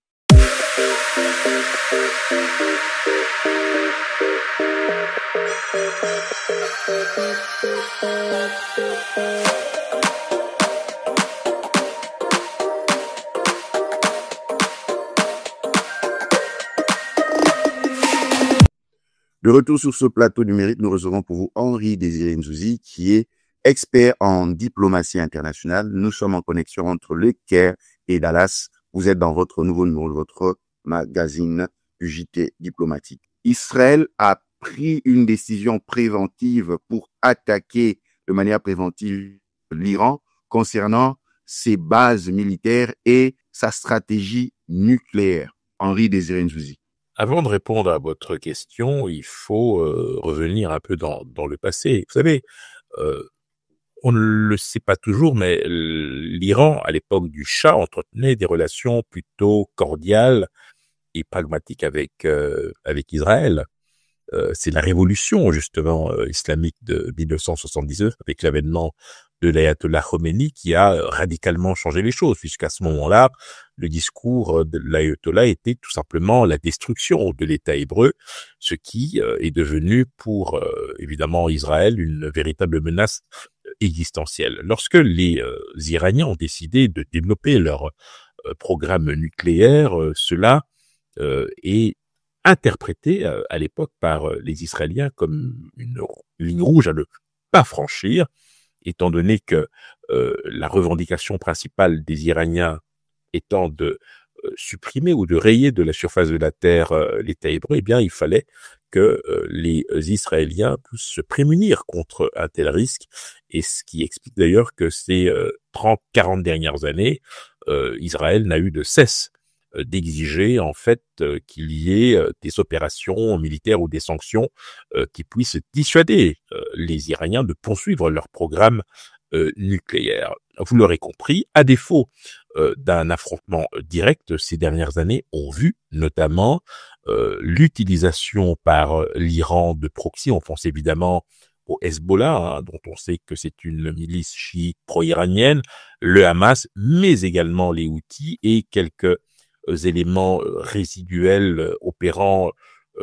De retour sur ce plateau numérique, nous recevons pour vous Henri Désiré Nzouzi, qui est expert en diplomatie internationale. Nous sommes en connexion entre le Caire et Dallas. Vous êtes dans votre nouveau numéro de votre magazine du JT diplomatique. Israël a pris une décision préventive pour attaquer de manière préventive l'Iran concernant ses bases militaires et sa stratégie nucléaire. Henri Désiré Nzouzi. Avant de répondre à votre question, il faut revenir un peu dans le passé. Vous savez, on ne le sait pas toujours, mais l'Iran, à l'époque du Shah, entretenait des relations plutôt cordiales et pragmatiques avec Israël. C'est la révolution, justement, islamique de 1979, avec l'avènement de l'ayatollah Khomeini, qui a radicalement changé les choses, puisqu'à ce moment-là, le discours de l'ayatollah était tout simplement la destruction de l'État hébreu, ce qui est devenu pour, évidemment, Israël, une véritable menace existentielle. Lorsque les Iraniens ont décidé de développer leur programme nucléaire, cela est interprété à l'époque par les Israéliens comme une ligne rouge à ne pas franchir, étant donné que la revendication principale des Iraniens étant de supprimer ou de rayer de la surface de la terre l'État hébreu, eh bien, il fallait que les Israéliens puissent se prémunir contre un tel risque, et ce qui explique d'ailleurs que ces 30-40 dernières années, Israël n'a eu de cesse d'exiger en fait qu'il y ait des opérations militaires ou des sanctions qui puissent dissuader les Iraniens de poursuivre leur programme nucléaire. Vous l'aurez compris, à défaut d'un affrontement direct, ces dernières années ont vu notamment l'utilisation par l'Iran de proxy. On pense évidemment au Hezbollah, hein, dont on sait que c'est une milice chiite pro-iranienne, le Hamas, mais également les Houthis et quelques éléments résiduels opérant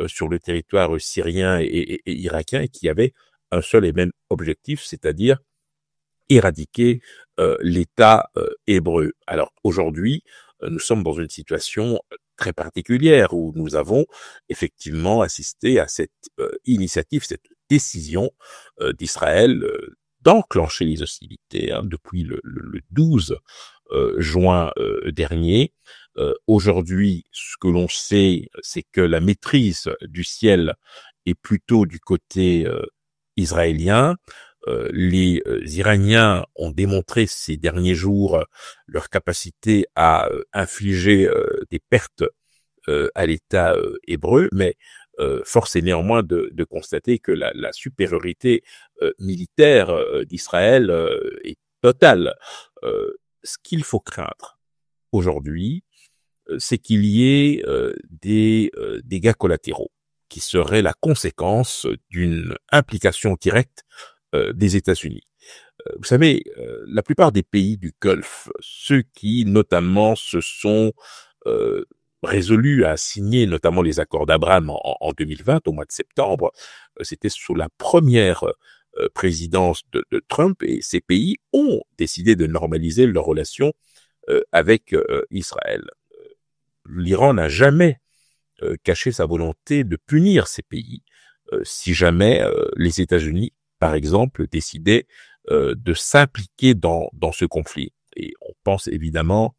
sur le territoire syrien et irakien, et qui avaient un seul et même objectif, c'est-à-dire éradiquer l'État hébreu. Alors aujourd'hui, nous sommes dans une situation très particulière où nous avons effectivement assisté à cette initiative, cette décision d'Israël d'enclencher les hostilités depuis le 12 juin dernier. Aujourd'hui, ce que l'on sait, c'est que la maîtrise du ciel est plutôt du côté israélien. Les Iraniens ont démontré ces derniers jours leur capacité à infliger des pertes à l'État hébreu, mais force est néanmoins de constater que la supériorité militaire d'Israël est totale. Ce qu'il faut craindre aujourd'hui, c'est qu'il y ait des dégâts collatéraux qui seraient la conséquence d'une implication directe des États-Unis. Vous savez, la plupart des pays du Golfe, ceux qui notamment se sont résolus à signer notamment les accords d'Abraham en 2020, au mois de septembre, c'était sous la première présidence de Trump, et ces pays ont décidé de normaliser leurs relations avec Israël. L'Iran n'a jamais caché sa volonté de punir ces pays si jamais les États-Unis, par exemple, décidaient de s'impliquer dans ce conflit. Et on pense évidemment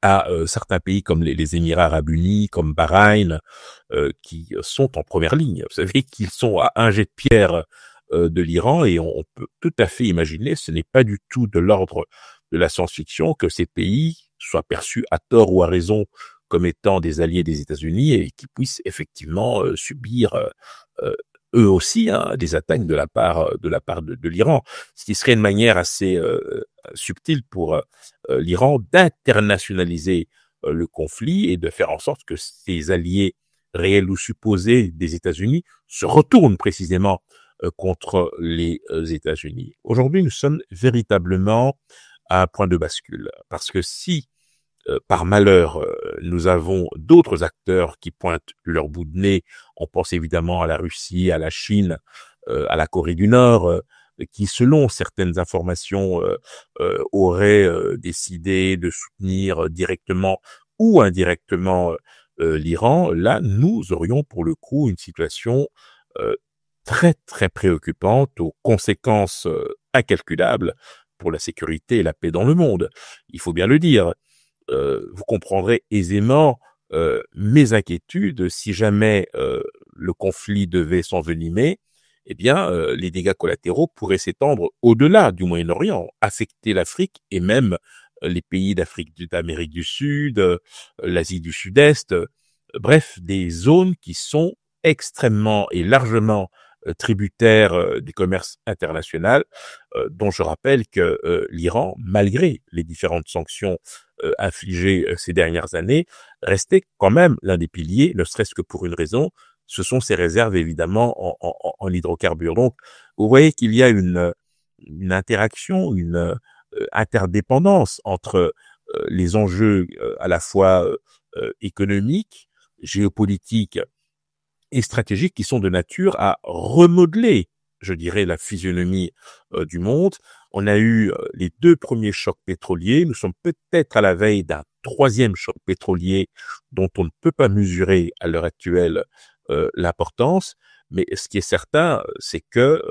à certains pays comme les Émirats arabes unis, comme Bahreïn, qui sont en première ligne. Vous savez qu'ils sont à un jet de pierre de l'Iran, et on peut tout à fait imaginer, ce n'est pas du tout de l'ordre de la science-fiction, que ces pays soient perçus à tort ou à raison comme étant des alliés des États-Unis, et qui puissent effectivement subir eux aussi des attaques de la part de l'Iran, ce qui serait une manière assez subtile pour l'Iran d'internationaliser le conflit et de faire en sorte que ses alliés réels ou supposés des États-Unis se retournent précisément contre les États-Unis. Aujourd'hui, nous sommes véritablement à un point de bascule, parce que si par malheur, nous avons d'autres acteurs qui pointent leur bout de nez. On pense évidemment à la Russie, à la Chine, à la Corée du Nord, qui, selon certaines informations, auraient décidé de soutenir directement ou indirectement l'Iran. Là, nous aurions pour le coup une situation très très préoccupante, aux conséquences incalculables pour la sécurité et la paix dans le monde. Il faut bien le dire. Vous comprendrez aisément mes inquiétudes si jamais le conflit devait s'envenimer. Eh bien, les dégâts collatéraux pourraient s'étendre au-delà du Moyen-Orient, affecter l'Afrique et même les pays d'Amérique du Sud, l'Asie du Sud-Est, bref, des zones qui sont extrêmement et largement tributaires du commerce international, dont je rappelle que l'Iran, malgré les différentes sanctions infligées ces dernières années, restait quand même l'un des piliers, ne serait-ce que pour une raison, ce sont ses réserves évidemment en hydrocarbures. Donc, vous voyez qu'il y a une interaction, une interdépendance entre les enjeux à la fois économiques, géopolitiques et stratégiques, qui sont de nature à remodeler, je dirais, la physionomie du monde. On a eu les 2 premiers chocs pétroliers. Nous sommes peut-être à la veille d'un 3e choc pétrolier dont on ne peut pas mesurer à l'heure actuelle l'importance. Mais ce qui est certain, c'est que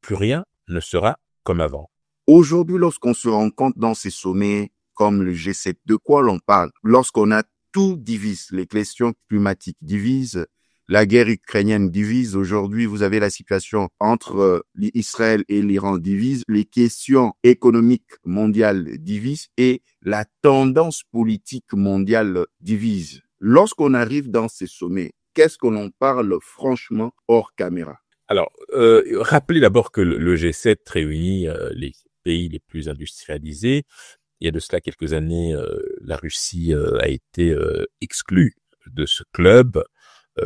plus rien ne sera comme avant. Aujourd'hui, lorsqu'on se rencontre dans ces sommets comme le G7, de quoi l'on parle? Lorsqu'on a tout divise. Les questions climatiques divisent. La guerre ukrainienne divise. Aujourd'hui, vous avez la situation entre Israël et l'Iran divise. Les questions économiques mondiales divisent et la tendance politique mondiale divise. Lorsqu'on arrive dans ces sommets, qu'est-ce que l'on parle franchement hors caméra? Alors, rappelez d'abord que le G7 réunit les pays les plus industrialisés. Il y a de cela quelques années, la Russie a été exclue de ce club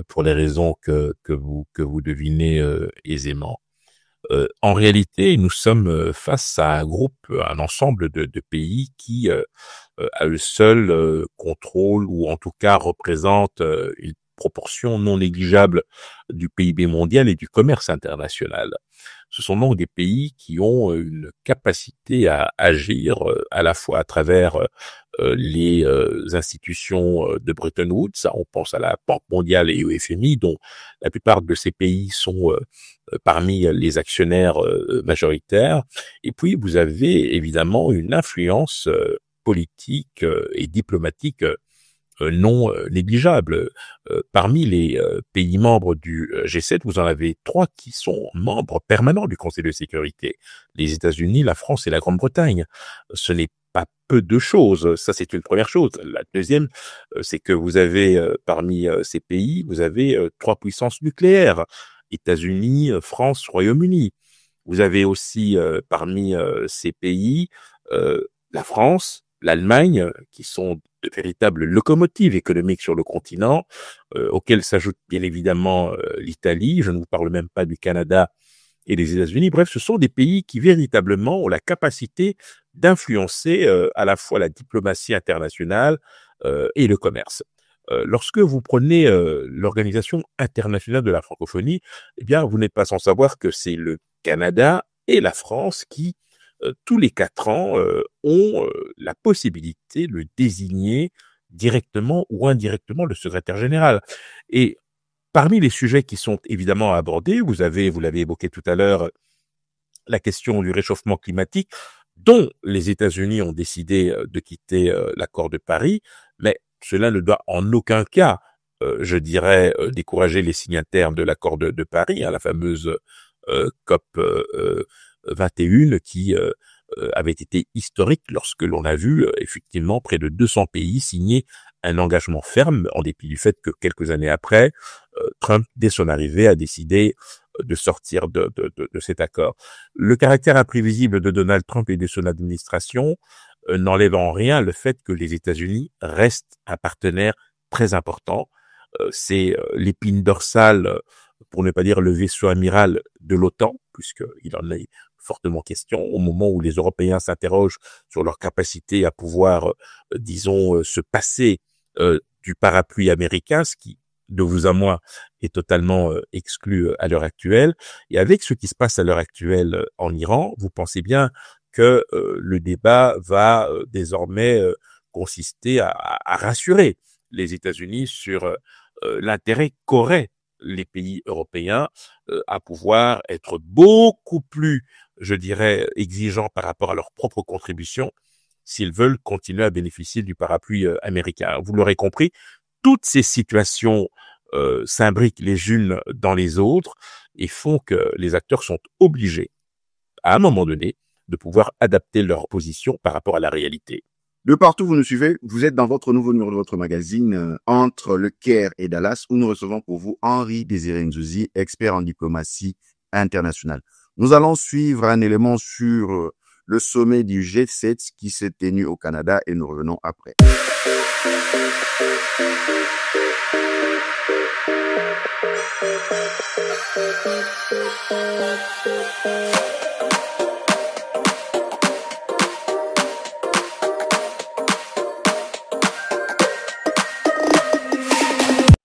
pour les raisons que vous devinez aisément. En réalité, nous sommes face à un ensemble de pays qui, à eux seuls, contrôlent ou en tout cas représentent une proportion non négligeable du PIB mondial et du commerce international. Ce sont donc des pays qui ont une capacité à agir à la fois à travers les institutions de Bretton Woods, on pense à la Banque mondiale et au FMI, dont la plupart de ces pays sont parmi les actionnaires majoritaires. Et puis, vous avez évidemment une influence politique et diplomatique non négligeable. Parmi les pays membres du G7, vous en avez 3 qui sont membres permanents du Conseil de sécurité. Les États-Unis, la France et la Grande-Bretagne. Ce n'est pas peu de choses. Ça, c'est une première chose. La deuxième, c'est que vous avez parmi ces pays, vous avez 3 puissances nucléaires. États-Unis, France, Royaume-Uni. Vous avez aussi parmi ces pays la France, l'Allemagne, qui sont de véritables locomotives économiques sur le continent, auxquelles s'ajoute bien évidemment l'Italie. Je ne vous parle même pas du Canada et des États-Unis. Bref, ce sont des pays qui véritablement ont la capacité d'influencer à la fois la diplomatie internationale et le commerce. Lorsque vous prenez l'Organisation internationale de la francophonie, eh bien, vous n'êtes pas sans savoir que c'est le Canada et la France qui tous les 4 ans, ont la possibilité de désigner directement ou indirectement le secrétaire général. Et parmi les sujets qui sont évidemment abordés, vous l'avez évoqué tout à l'heure, la question du réchauffement climatique, dont les États-Unis ont décidé de quitter l'accord de Paris, mais cela ne doit en aucun cas, je dirais, décourager les signataires de l'accord de Paris, la fameuse COP 21 qui avait été historique lorsque l'on a vu effectivement près de 200 pays signer un engagement ferme, en dépit du fait que quelques années après, Trump, dès son arrivée, a décidé de sortir de cet accord. Le caractère imprévisible de Donald Trump et de son administration n'enlève en rien le fait que les États-Unis restent un partenaire très important. C'est l'épine dorsale, pour ne pas dire le vaisseau amiral de l'OTAN, puisqu'il en est fortement question au moment où les Européens s'interrogent sur leur capacité à pouvoir, disons, se passer du parapluie américain, ce qui, de vous à moi, est totalement exclu à l'heure actuelle. Et avec ce qui se passe à l'heure actuelle en Iran, vous pensez bien que le débat va désormais consister à rassurer les États-Unis sur l'intérêt qu'auraient les pays européens à pouvoir être beaucoup plus, je dirais, exigeants par rapport à leur propre contribution s'ils veulent continuer à bénéficier du parapluie américain. Vous l'aurez compris, toutes ces situations s'imbriquent les unes dans les autres et font que les acteurs sont obligés, à un moment donné, de pouvoir adapter leur position par rapport à la réalité. De partout vous nous suivez, vous êtes dans votre nouveau numéro de votre magazine entre le Caire et Dallas, où nous recevons pour vous Henri Désiré Nzouzi, expert en diplomatie internationale. Nous allons suivre un élément sur le sommet du G7 qui s'est tenu au Canada et nous revenons après.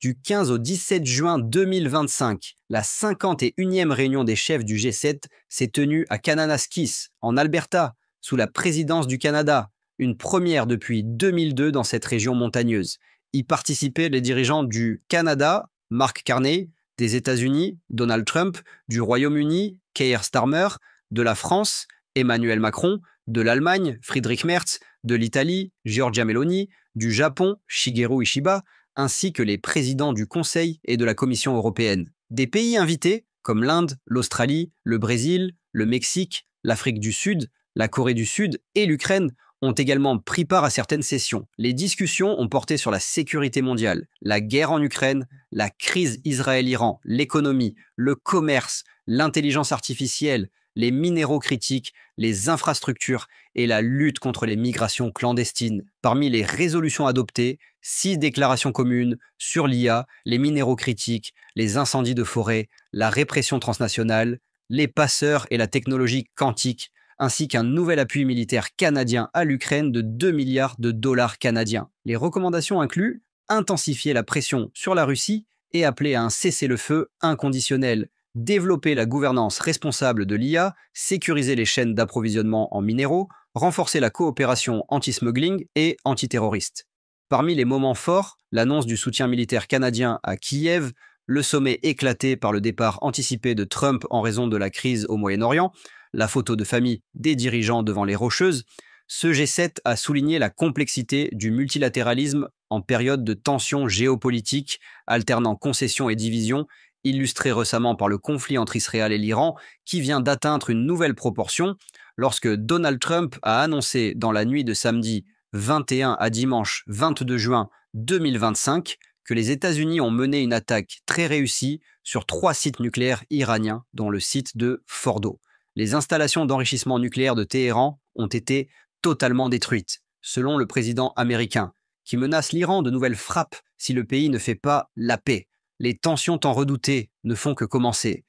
Du 15 au 17 juin 2025, la 51e réunion des chefs du G7 s'est tenue à Kananaskis, en Alberta, sous la présidence du Canada, une première depuis 2002 dans cette région montagneuse. Y participaient les dirigeants du Canada, Mark Carney, des États-Unis, Donald Trump, du Royaume-Uni, Keir Starmer, de la France, Emmanuel Macron, de l'Allemagne, Friedrich Merz, de l'Italie, Giorgia Meloni, du Japon, Shigeru Ishiba, ainsi que les présidents du Conseil et de la Commission européenne. Des pays invités, comme l'Inde, l'Australie, le Brésil, le Mexique, l'Afrique du Sud, la Corée du Sud et l'Ukraine, ont également pris part à certaines sessions. Les discussions ont porté sur la sécurité mondiale, la guerre en Ukraine, la crise Israël-Iran, l'économie, le commerce, l'intelligence artificielle, les minéraux critiques, les infrastructures et la lutte contre les migrations clandestines. Parmi les résolutions adoptées, 6 déclarations communes sur l'IA, les minéraux critiques, les incendies de forêt, la répression transnationale, les passeurs et la technologie quantique, ainsi qu'un nouvel appui militaire canadien à l'Ukraine de 2 milliards de dollars canadiens. Les recommandations incluent intensifier la pression sur la Russie et appeler à un cessez-le-feu inconditionnel, développer la gouvernance responsable de l'IA, sécuriser les chaînes d'approvisionnement en minéraux, renforcer la coopération anti-smuggling et antiterroriste. Parmi les moments forts, l'annonce du soutien militaire canadien à Kiev, le sommet éclaté par le départ anticipé de Trump en raison de la crise au Moyen-Orient, la photo de famille des dirigeants devant les Rocheuses, ce G7 a souligné la complexité du multilatéralisme en période de tensions géopolitiques, alternant concessions et divisions, illustré récemment par le conflit entre Israël et l'Iran, qui vient d'atteindre une nouvelle proportion lorsque Donald Trump a annoncé dans la nuit de samedi 21 à dimanche 22 juin 2025 que les États-Unis ont mené une attaque très réussie sur 3 sites nucléaires iraniens, dont le site de Fordo. Les installations d'enrichissement nucléaire de Téhéran ont été totalement détruites, selon le président américain, qui menace l'Iran de nouvelles frappes si le pays ne fait pas la paix. Les tensions tant redoutées ne font que commencer.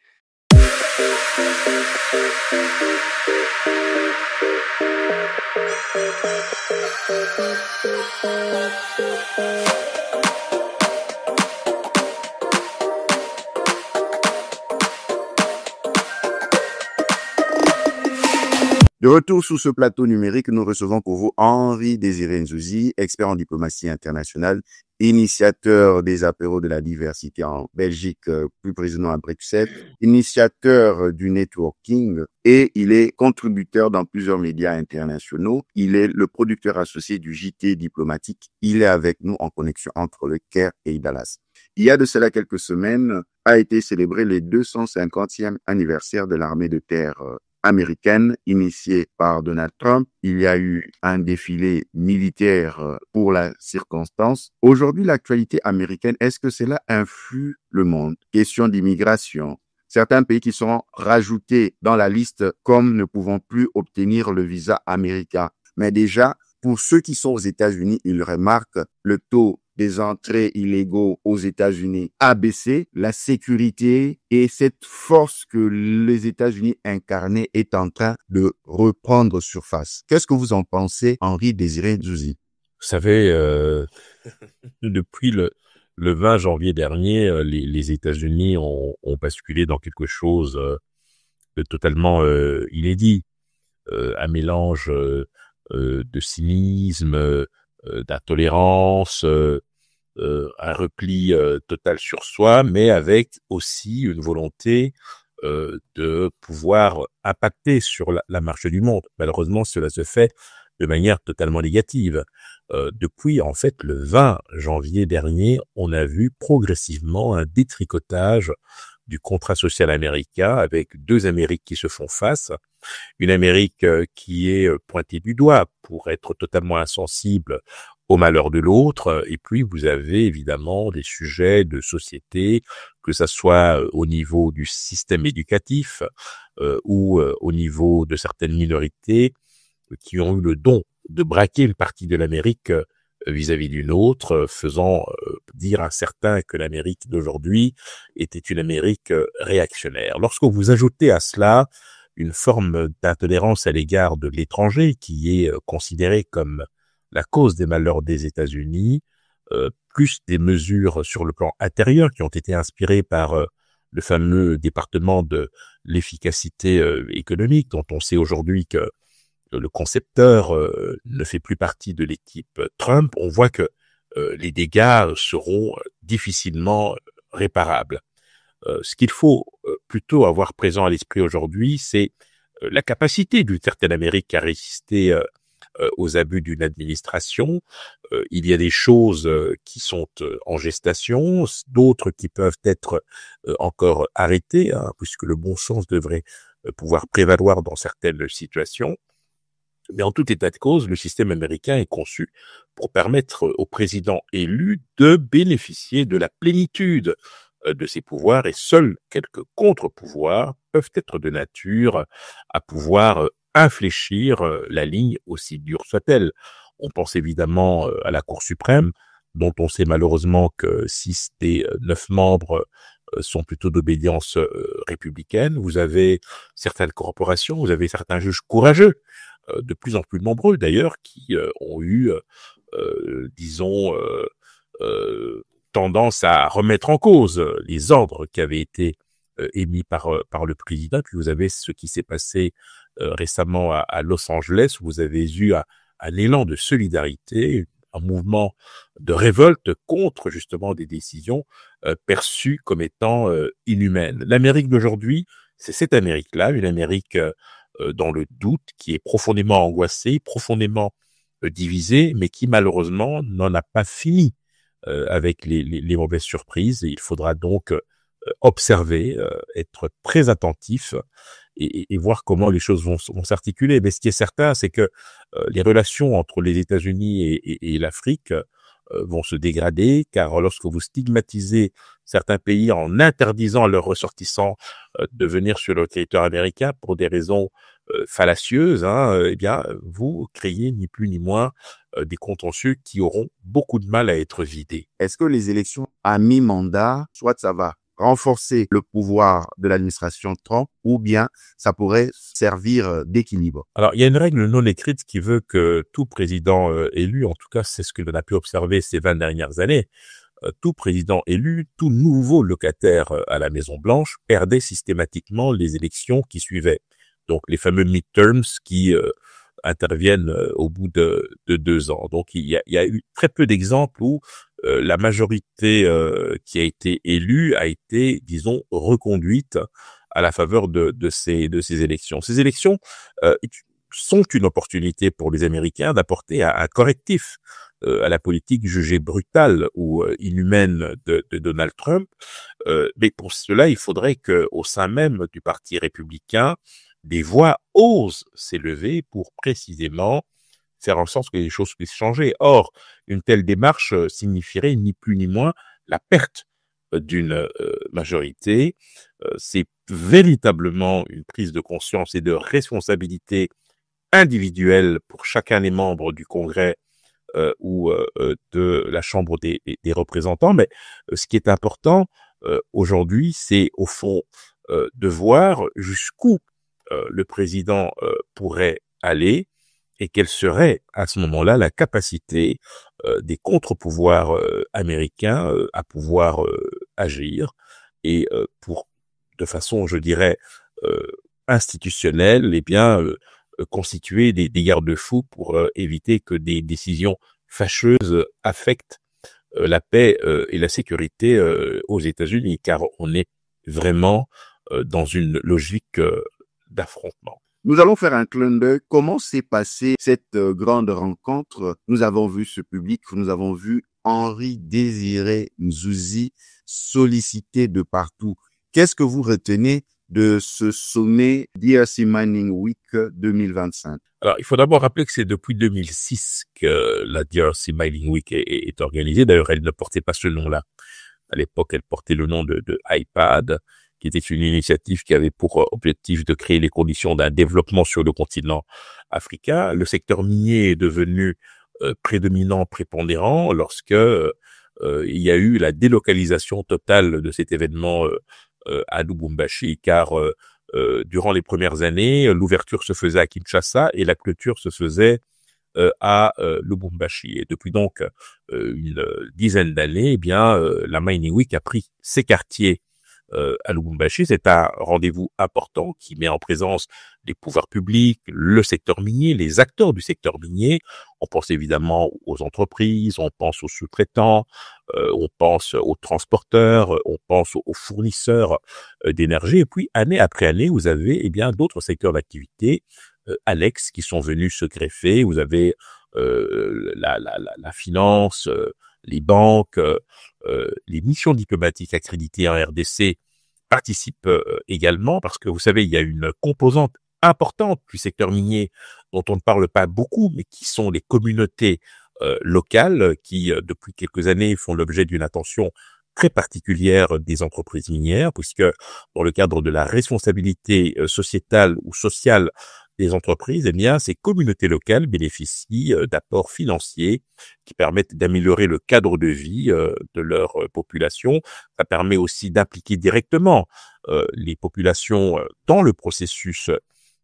De retour sur ce plateau numérique, nous recevons pour vous Henri Désiré Nzouzi, expert en diplomatie internationale, initiateur des apéros de la diversité en Belgique, plus précisément à Bruxelles, initiateur du networking et il est contributeur dans plusieurs médias internationaux. Il est le producteur associé du JT diplomatique. Il est avec nous en connexion entre le Caire et Dallas. Il y a de cela quelques semaines, a été célébré le 250e anniversaire de l'armée de terre américaine initiée par Donald Trump. Il y a eu un défilé militaire pour la circonstance. Aujourd'hui, l'actualité américaine, est-ce que cela influe le monde? Question d'immigration. Certains pays qui seront rajoutés dans la liste comme ne pouvant plus obtenir le visa américain. Mais déjà, pour ceux qui sont aux États-Unis, ils remarquent le taux des entrées illégaux aux États-Unis a baissé, la sécurité et cette force que les États-Unis incarnaient est en train de reprendre surface. Qu'est-ce que vous en pensez, Henri Désiré Nzouzi? Vous savez, depuis le 20 janvier dernier, les États-Unis ont basculé dans quelque chose de totalement inédit, un mélange de cynisme, d'intolérance, un repli total sur soi, mais avec aussi une volonté de pouvoir impacter sur la marche du monde. Malheureusement, cela se fait de manière totalement négative. Depuis, en fait, le 20 janvier dernier, on a vu progressivement un détricotage du contrat social américain avec deux Amériques qui se font face. Une Amérique qui est pointée du doigt pour être totalement insensible au malheur de l'autre. Et puis, vous avez évidemment des sujets de société, que ça soit au niveau du système éducatif ou au niveau de certaines minorités qui ont eu le don de braquer une partie de l'Amérique vis-à-vis d'une autre, faisant dire à certains que l'Amérique d'aujourd'hui était une Amérique réactionnaire. Lorsque vous ajoutez à cela une forme d'intolérance à l'égard de l'étranger qui est considéré comme la cause des malheurs des États-Unis, plus des mesures sur le plan intérieur qui ont été inspirées par le fameux département de l'efficacité économique, dont on sait aujourd'hui que le concepteur ne fait plus partie de l'équipe Trump, on voit que les dégâts seront difficilement réparables. Ce qu'il faut plutôt avoir présent à l'esprit aujourd'hui, c'est la capacité d'une certaine Amérique à résister aux abus d'une administration. Il y a des choses qui sont en gestation, d'autres qui peuvent être encore arrêtées, hein, puisque le bon sens devrait pouvoir prévaloir dans certaines situations. Mais en tout état de cause, le système américain est conçu pour permettre au président élu de bénéficier de la plénitude de ses pouvoirs, et seuls quelques contre-pouvoirs peuvent être de nature à pouvoir infléchir la ligne, aussi dure soit-elle. On pense évidemment à la Cour suprême, dont on sait malheureusement que 6 des 9 membres sont plutôt d'obédience républicaine. Vous avez certaines corporations, vous avez certains juges courageux, de plus en plus nombreux d'ailleurs, qui ont eu, disons, tendance à remettre en cause les ordres qui avaient été émis par le président. Puis vous avez ce qui s'est passé récemment à Los Angeles, où vous avez eu un élan de solidarité, un mouvement de révolte contre justement des décisions perçues comme étant inhumaines. L'Amérique d'aujourd'hui, c'est cette Amérique-là, une Amérique dans le doute, qui est profondément angoissée, profondément divisée, mais qui malheureusement n'en a pas fini avec les mauvaises surprises. Et il faudra donc observer, être très attentif et voir comment les choses vont s'articuler. Mais ce qui est certain, c'est que les relations entre les États-Unis et l'Afrique vont se dégrader, car lorsque vous stigmatisez certains pays en interdisant à leurs ressortissants de venir sur le territoire américain pour des raisons fallacieuses, eh bien, vous créez ni plus ni moins des contentieux qui auront beaucoup de mal à être vidés. Est-ce que les élections à mi-mandat, soit ça va renforcer le pouvoir de l'administration Trump, ou bien ça pourrait servir d'équilibre? Alors, il y a une règle non écrite qui veut que tout président élu, en tout cas c'est ce que l'on a pu observer ces 20 dernières années, tout président élu, tout nouveau locataire à la Maison-Blanche perdait systématiquement les élections qui suivaient. Donc les fameux midterms qui interviennent au bout de 2 ans. Donc il y a eu très peu d'exemples où la majorité qui a été élue a été, disons, reconduite à la faveur de ces élections. Ces élections sont une opportunité pour les Américains d'apporter un correctif à la politique jugée brutale ou inhumaine de Donald Trump. Mais pour cela, il faudrait qu'au sein même du Parti républicain, des voix osent s'élever pour précisément faire en sorte que les choses puissent changer. Or, une telle démarche signifierait ni plus ni moins la perte d'une majorité. C'est véritablement une prise de conscience et de responsabilité individuelle pour chacun des membres du Congrès ou de la Chambre des représentants. Mais ce qui est important aujourd'hui, c'est au fond de voir jusqu'où le président pourrait aller et quelle serait à ce moment-là la capacité des contre-pouvoirs américains à pouvoir agir et pour, de façon, je dirais, institutionnelle, eh bien, constituer des garde-fous pour éviter que des décisions fâcheuses affectent la paix et la sécurité aux États-Unis, car on est vraiment dans une logique d'affrontement. Nous allons faire un clin d'œil. Comment s'est passée cette grande rencontre? Nous avons vu ce public, nous avons vu Henri Désiré Nzouzi sollicité de partout. Qu'est-ce que vous retenez de ce sommet DRC Mining Week 2025? Alors, il faut d'abord rappeler que c'est depuis 2006 que la DRC Mining Week est organisée. D'ailleurs, elle ne portait pas ce nom-là. À l'époque, elle portait le nom de iPad, qui était une initiative qui avait pour objectif de créer les conditions d'un développement sur le continent africain. Le secteur minier est devenu prédominant, prépondérant lorsque il y a eu la délocalisation totale de cet événement à Lubumbashi, car durant les premières années, l'ouverture se faisait à Kinshasa et la clôture se faisait à Lubumbashi. Et depuis donc une dizaine d'années, eh bien, la Mining Week a pris ses quartiers à Lubumbashi. C'est un rendez-vous important qui met en présence les pouvoirs publics, le secteur minier, les acteurs du secteur minier. On pense évidemment aux entreprises, on pense aux sous-traitants, on pense aux transporteurs, on pense aux fournisseurs d'énergie. Et puis, année après année, vous avez eh bien d'autres secteurs d'activité annexes qui sont venus se greffer. Vous avez la finance, les banques, les missions diplomatiques accréditées en RDC participent également, parce que vous savez, il y a une composante importante du secteur minier dont on ne parle pas beaucoup, mais qui sont les communautés locales qui, depuis quelques années, font l'objet d'une attention très particulière des entreprises minières, puisque dans le cadre de la responsabilité sociétale ou sociale des entreprises, eh bien, ces communautés locales bénéficient d'apports financiers qui permettent d'améliorer le cadre de vie de leur population. Ça permet aussi d'impliquer directement les populations dans le processus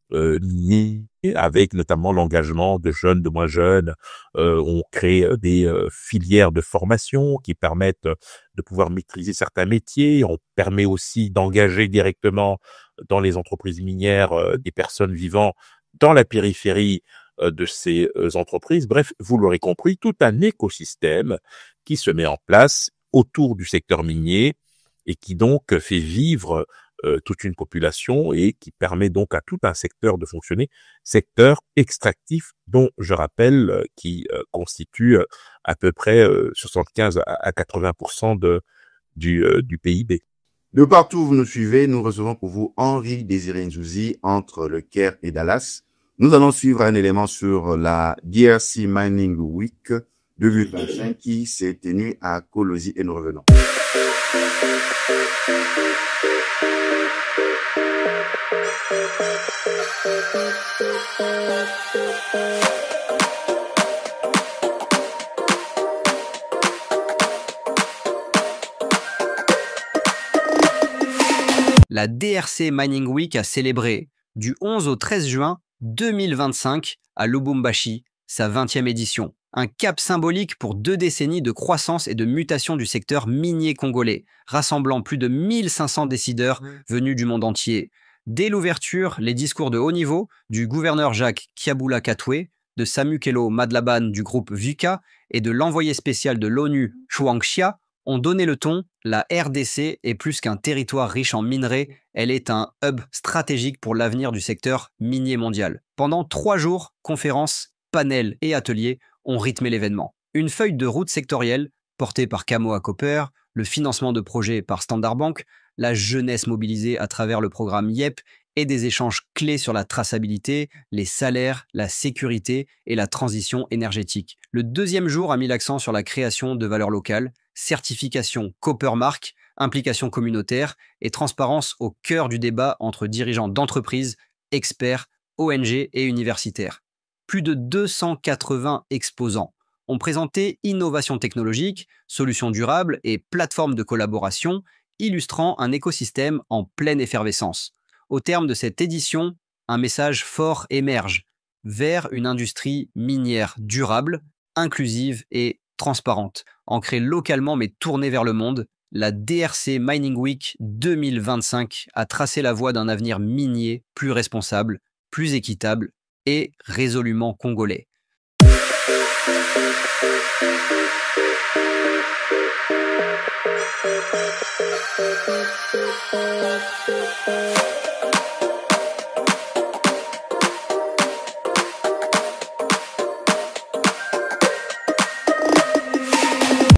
minier, avec notamment l'engagement de jeunes, de moins jeunes. On crée des filières de formation qui permettent de pouvoir maîtriser certains métiers. On permet aussi d'engager directement dans les entreprises minières des personnes vivant dans la périphérie de ces entreprises. Bref, vous l'aurez compris, tout un écosystème qui se met en place autour du secteur minier et qui donc fait vivre toute une population et qui permet donc à tout un secteur de fonctionner, secteur extractif dont je rappelle qui constitue à peu près 75 à 80% du PIB. De partout où vous nous suivez, nous recevons pour vous Henri Désiré Nzouzi entre le Caire et Dallas. Nous allons suivre un élément sur la DRC Mining Week 2025 qui s'est tenue à Colosi et nous revenons. La DRC Mining Week a célébré du 11 au 13 juin 2025 à Lubumbashi sa 20e édition. Un cap symbolique pour 2 décennies de croissance et de mutation du secteur minier congolais, rassemblant plus de 1500 décideurs venus du monde entier. Dès l'ouverture, les discours de haut niveau du gouverneur Jacques Kiabula Katwe, de Samukelo Madlaban du groupe VUCA et de l'envoyé spécial de l'ONU Chuang Xia ont donné le ton. La RDC est plus qu'un territoire riche en minerais, elle est un hub stratégique pour l'avenir du secteur minier mondial. Pendant 3 jours, conférences, panels et ateliers ont rythmé l'événement. Une feuille de route sectorielle portée par Kamoa Copper, le financement de projets par Standard Bank, la jeunesse mobilisée à travers le programme YEP et des échanges clés sur la traçabilité, les salaires, la sécurité et la transition énergétique. Le 2e jour a mis l'accent sur la création de valeurs locales, certification Copper Mark, implication communautaire et transparence au cœur du débat entre dirigeants d'entreprises, experts, ONG et universitaires. Plus de 280 exposants ont présenté innovations technologiques, solutions durables et plateformes de collaboration, illustrant un écosystème en pleine effervescence. Au terme de cette édition, un message fort émerge vers une industrie minière durable, inclusive et transparente. Ancrée localement mais tournée vers le monde, la DRC Mining Week 2025 a tracé la voie d'un avenir minier plus responsable, plus équitable et résolument congolais.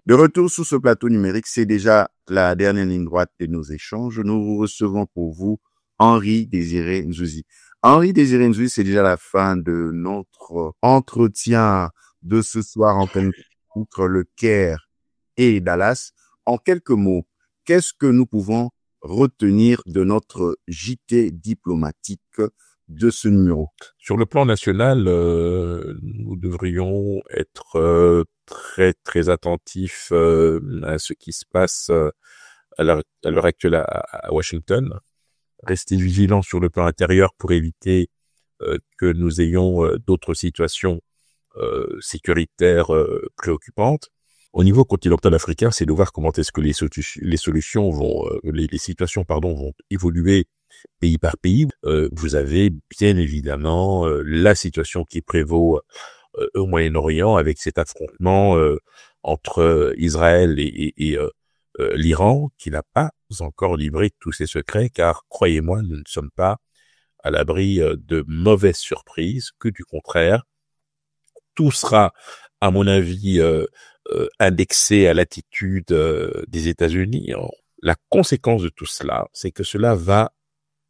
De retour sur ce plateau numérique, c'est déjà la dernière ligne droite de nos échanges. Nous recevons pour vous Henri Désiré Nzouzi. Henri Désiré Nzouzi, c'est déjà la fin de notre entretien de ce soir entre le Caire et Dallas. En quelques mots, qu'est-ce que nous pouvons retenir de notre JT diplomatique de ce numéro? Sur le plan national, nous devrions être très très attentifs à ce qui se passe à l'heure actuelle à Washington. Rester vigilants sur le plan intérieur pour éviter que nous ayons d'autres situations sécuritaires préoccupantes. Au niveau continental africain, c'est de voir comment est-ce que les solutions vont, les situations vont évoluer pays par pays. Vous avez bien évidemment la situation qui prévaut au Moyen-Orient avec cet affrontement entre Israël et l'Iran, qui n'a pas encore livré tous ses secrets, car croyez-moi, nous ne sommes pas à l'abri de mauvaises surprises, que du contraire. Tout sera, à mon avis, indexé à l'attitude des États-Unis. La conséquence de tout cela, c'est que cela va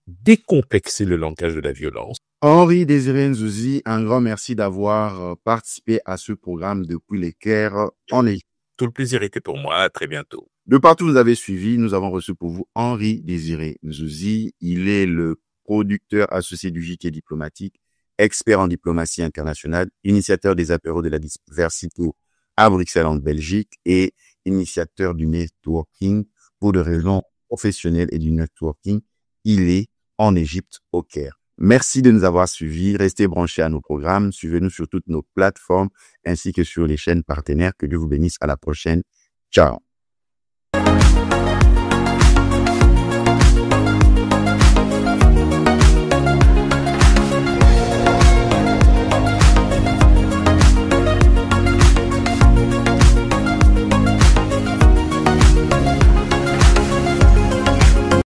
décomplexer le langage de la violence. Henri Désiré Nzouzi, un grand merci d'avoir participé à ce programme depuis les Caire en Égypte. Tout le plaisir était pour moi. À très bientôt. De partout où vous avez suivi, nous avons reçu pour vous Henri Désiré Nzouzi. Il est le producteur associé du JT diplomatique, expert en diplomatie internationale, initiateur des apéros de la diversité à Bruxelles en Belgique et initiateur du networking pour des raisons professionnelles et du networking. Il est en Égypte au Caire. Merci de nous avoir suivis. Restez branchés à nos programmes. Suivez-nous sur toutes nos plateformes ainsi que sur les chaînes partenaires. Que Dieu vous bénisse. À la prochaine. Ciao.